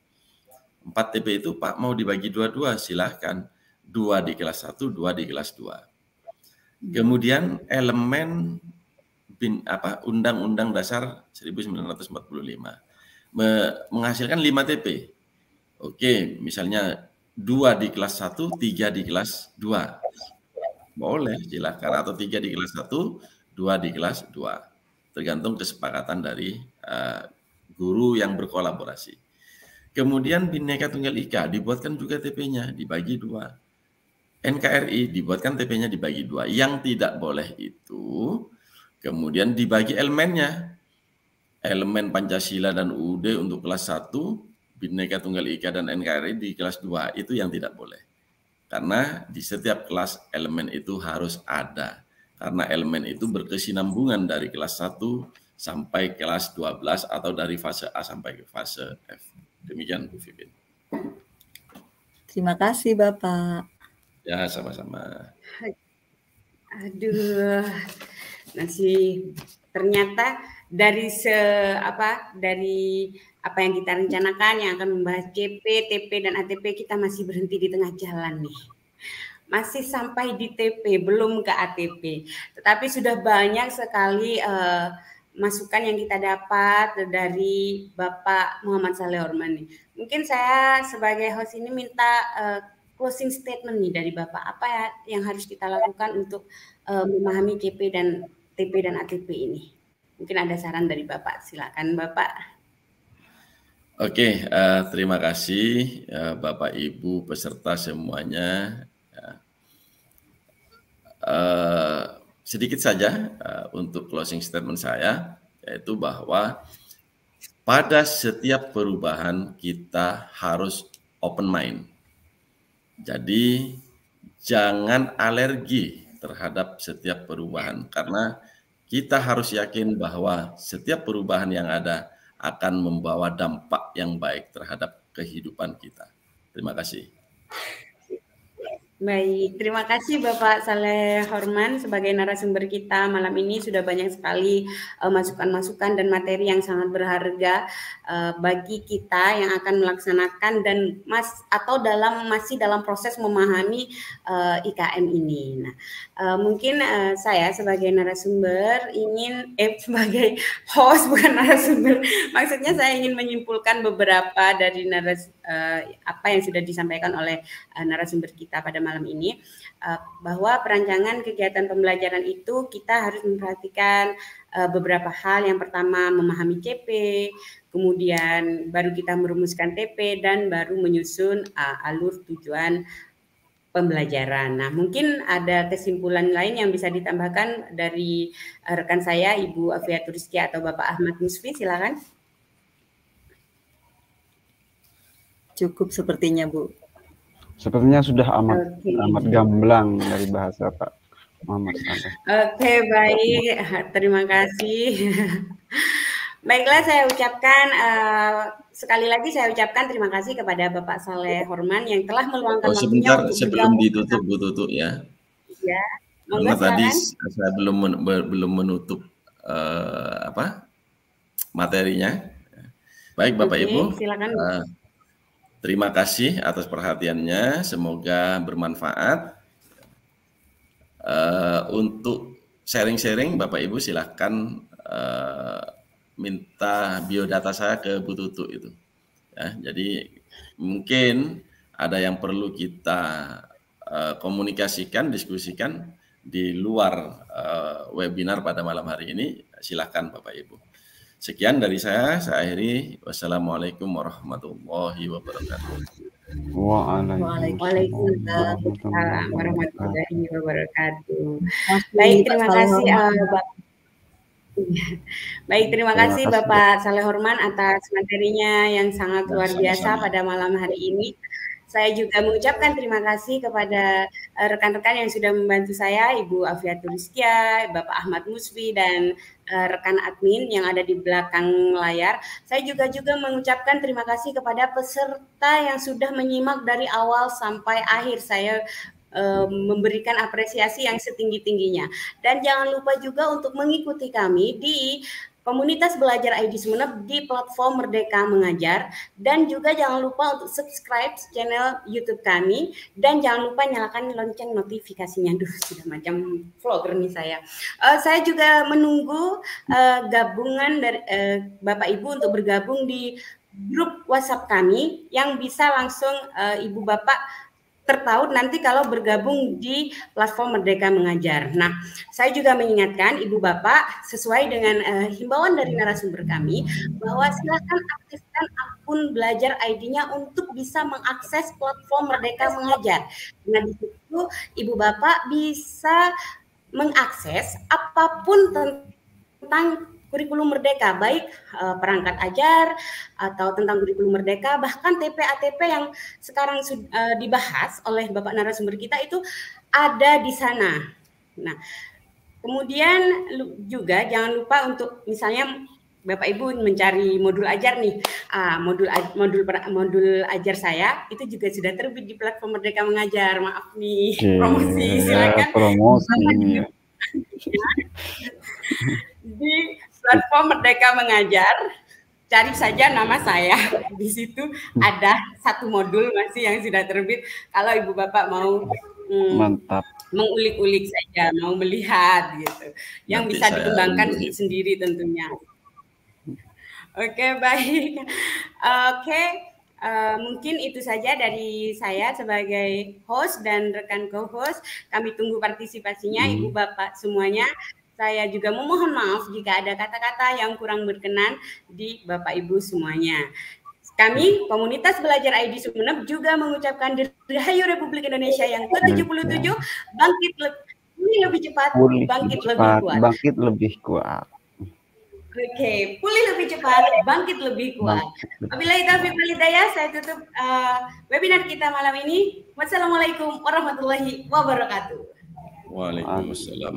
4 TP itu Pak mau dibagi 2-2, silahkan. 2 di kelas 1, 2 di kelas 2. Kemudian elemen Undang-Undang Dasar 1945 menghasilkan 5 TP. Oke, misalnya 2 di kelas 1, 3 di kelas 2. Boleh, silakan. Atau 3 di kelas 1, 2 di kelas 2. Tergantung kesepakatan dari guru yang berkolaborasi. Kemudian Bhinneka Tunggal Ika dibuatkan juga TP-nya, dibagi 2. NKRI dibuatkan TP-nya dibagi 2. Yang tidak boleh itu, kemudian dibagi elemennya. Elemen Pancasila dan UUD untuk kelas 1, Bhinneka Tunggal Ika dan NKRI di kelas 2, itu yang tidak boleh. Karena di setiap kelas elemen itu harus ada. Karena elemen itu berkesinambungan dari kelas 1 sampai kelas 12 atau dari fase A sampai ke fase F. Demikian Bu Vivin. Terima kasih Bapak. Ya, sama-sama. Aduh, ternyata dari apa yang kita rencanakan yang akan membahas CP, TP, dan ATP, kita masih berhenti di tengah jalan nih. Masih sampai di TP, belum ke ATP. Tetapi sudah banyak sekali masukan yang kita dapat dari Bapak Muhammad Saleh Horman nih. Mungkin saya sebagai host ini minta closing statement nih dari Bapak. Apa yang harus kita lakukan untuk memahami CP dan TP dan ATP ini? Mungkin ada saran dari Bapak, silakan Bapak. Oke, terima kasih Bapak Ibu peserta semuanya. Sedikit saja untuk closing statement saya, yaitu bahwa pada setiap perubahan kita harus open mind. Jadi jangan alergi terhadap setiap perubahan, karena kita harus yakin bahwa setiap perubahan yang ada akan membawa dampak yang baik terhadap kehidupan kita. Terima kasih. Baik, terima kasih Bapak Saleh Horman sebagai narasumber kita malam ini. Sudah banyak sekali masukan-masukan dan materi yang sangat berharga bagi kita yang akan melaksanakan dan masih dalam proses memahami IKM ini. Nah, mungkin saya sebagai narasumber ingin sebagai host bukan narasumber, maksudnya saya ingin menyimpulkan beberapa dari apa yang sudah disampaikan oleh narasumber kita pada malam ini, bahwa perancangan kegiatan pembelajaran itu kita harus memperhatikan beberapa hal. Yang pertama memahami CP, kemudian baru kita merumuskan TP, dan baru menyusun alur tujuan pembelajaran. Nah, mungkin ada kesimpulan lain yang bisa ditambahkan dari rekan saya, Ibu Afiatur Rizkia atau Bapak Ahmad Musfi, silakan. Cukup sepertinya, Bu. Sepertinya sudah amat gamblang dari bahasa Pak Muhammad Saleh. Oke, baik. Terima kasih. Baiklah, saya ucapkan sekali lagi saya ucapkan terima kasih kepada Bapak Saleh Horman yang telah meluangkan waktunya. Sebentar sebelum ditutup Bu Tutu ya. Ya. Karena tadi saya belum menutup materinya. Baik Bapak Ibu. Silakan. Terima kasih atas perhatiannya, semoga bermanfaat. Untuk sharing-sharing, Bapak Ibu silahkan minta biodata saya ke Bu Tutu itu. Ya, jadi mungkin ada yang perlu kita komunikasikan, diskusikan di luar webinar pada malam hari ini. Silahkan Bapak Ibu. Sekian dari saya akhiri. Wassalamualaikum warahmatullahi wabarakatuh. Waalaikumsalam warahmatullahi wabarakatuh. Baik, terima kasih Baik, terima kasih Bapak Saleh Horman atas materinya yang sangat luar biasa pada malam hari ini. Saya juga mengucapkan terima kasih kepada rekan-rekan yang sudah membantu saya, Ibu Afiatur Rizkia, Bapak Ahmad Musfi, dan rekan admin yang ada di belakang layar. Saya juga mengucapkan terima kasih kepada peserta yang sudah menyimak dari awal sampai akhir. Saya memberikan apresiasi yang setinggi-tingginya. Dan jangan lupa juga untuk mengikuti kami di Komunitas Belajar ID Sumeneb di platform Merdeka Mengajar, dan juga jangan lupa untuk subscribe channel YouTube kami, dan jangan lupa nyalakan lonceng notifikasinya. Duh, sudah macam vlogger nih saya. Saya juga menunggu gabungan dari Bapak Ibu untuk bergabung di grup WhatsApp kami yang bisa langsung Ibu Bapak tertaut nanti kalau bergabung di platform Merdeka Mengajar. Nah, saya juga mengingatkan Ibu Bapak sesuai dengan himbauan dari narasumber kami bahwa silakan aktifkan akun Belajar ID-nya untuk bisa mengakses platform Merdeka Mengajar. Nah, di situ Ibu Bapak bisa mengakses apapun tentang kurikulum Merdeka, baik perangkat ajar atau tentang kurikulum Merdeka, bahkan TP-ATP yang sekarang dibahas oleh Bapak narasumber kita itu ada di sana. Nah, kemudian juga jangan lupa untuk misalnya Bapak Ibu mencari modul ajar nih, modul ajar saya itu juga sudah terbit di platform Merdeka Mengajar. Maaf nih, promosi, silakan. Promosi. Di platform Merdeka Mengajar, cari saja nama saya. Di situ ada satu modul masih yang sudah terbit. Kalau Ibu Bapak mau mantap mengulik-ulik saja, mau melihat gitu, yang nanti bisa dikembangkan sendiri tentunya. Oke, baik. Oke, mungkin itu saja dari saya sebagai host dan rekan co-host. Kami tunggu partisipasinya Ibu Bapak semuanya. Saya juga memohon maaf jika ada kata-kata yang kurang berkenan di Bapak Ibu semuanya. Kami, Komunitas Belajar ID Sumeneb, juga mengucapkan Dirgahayu Republik Indonesia yang ke-77, bangkit lebih cepat, bangkit lebih kuat. Bangkit lebih kuat. Oke, pulih lebih cepat, bangkit lebih kuat. Wabillahi taufiq wal hidayah, saya tutup webinar kita malam ini. Wassalamualaikum warahmatullahi wabarakatuh. Waalaikumsalam.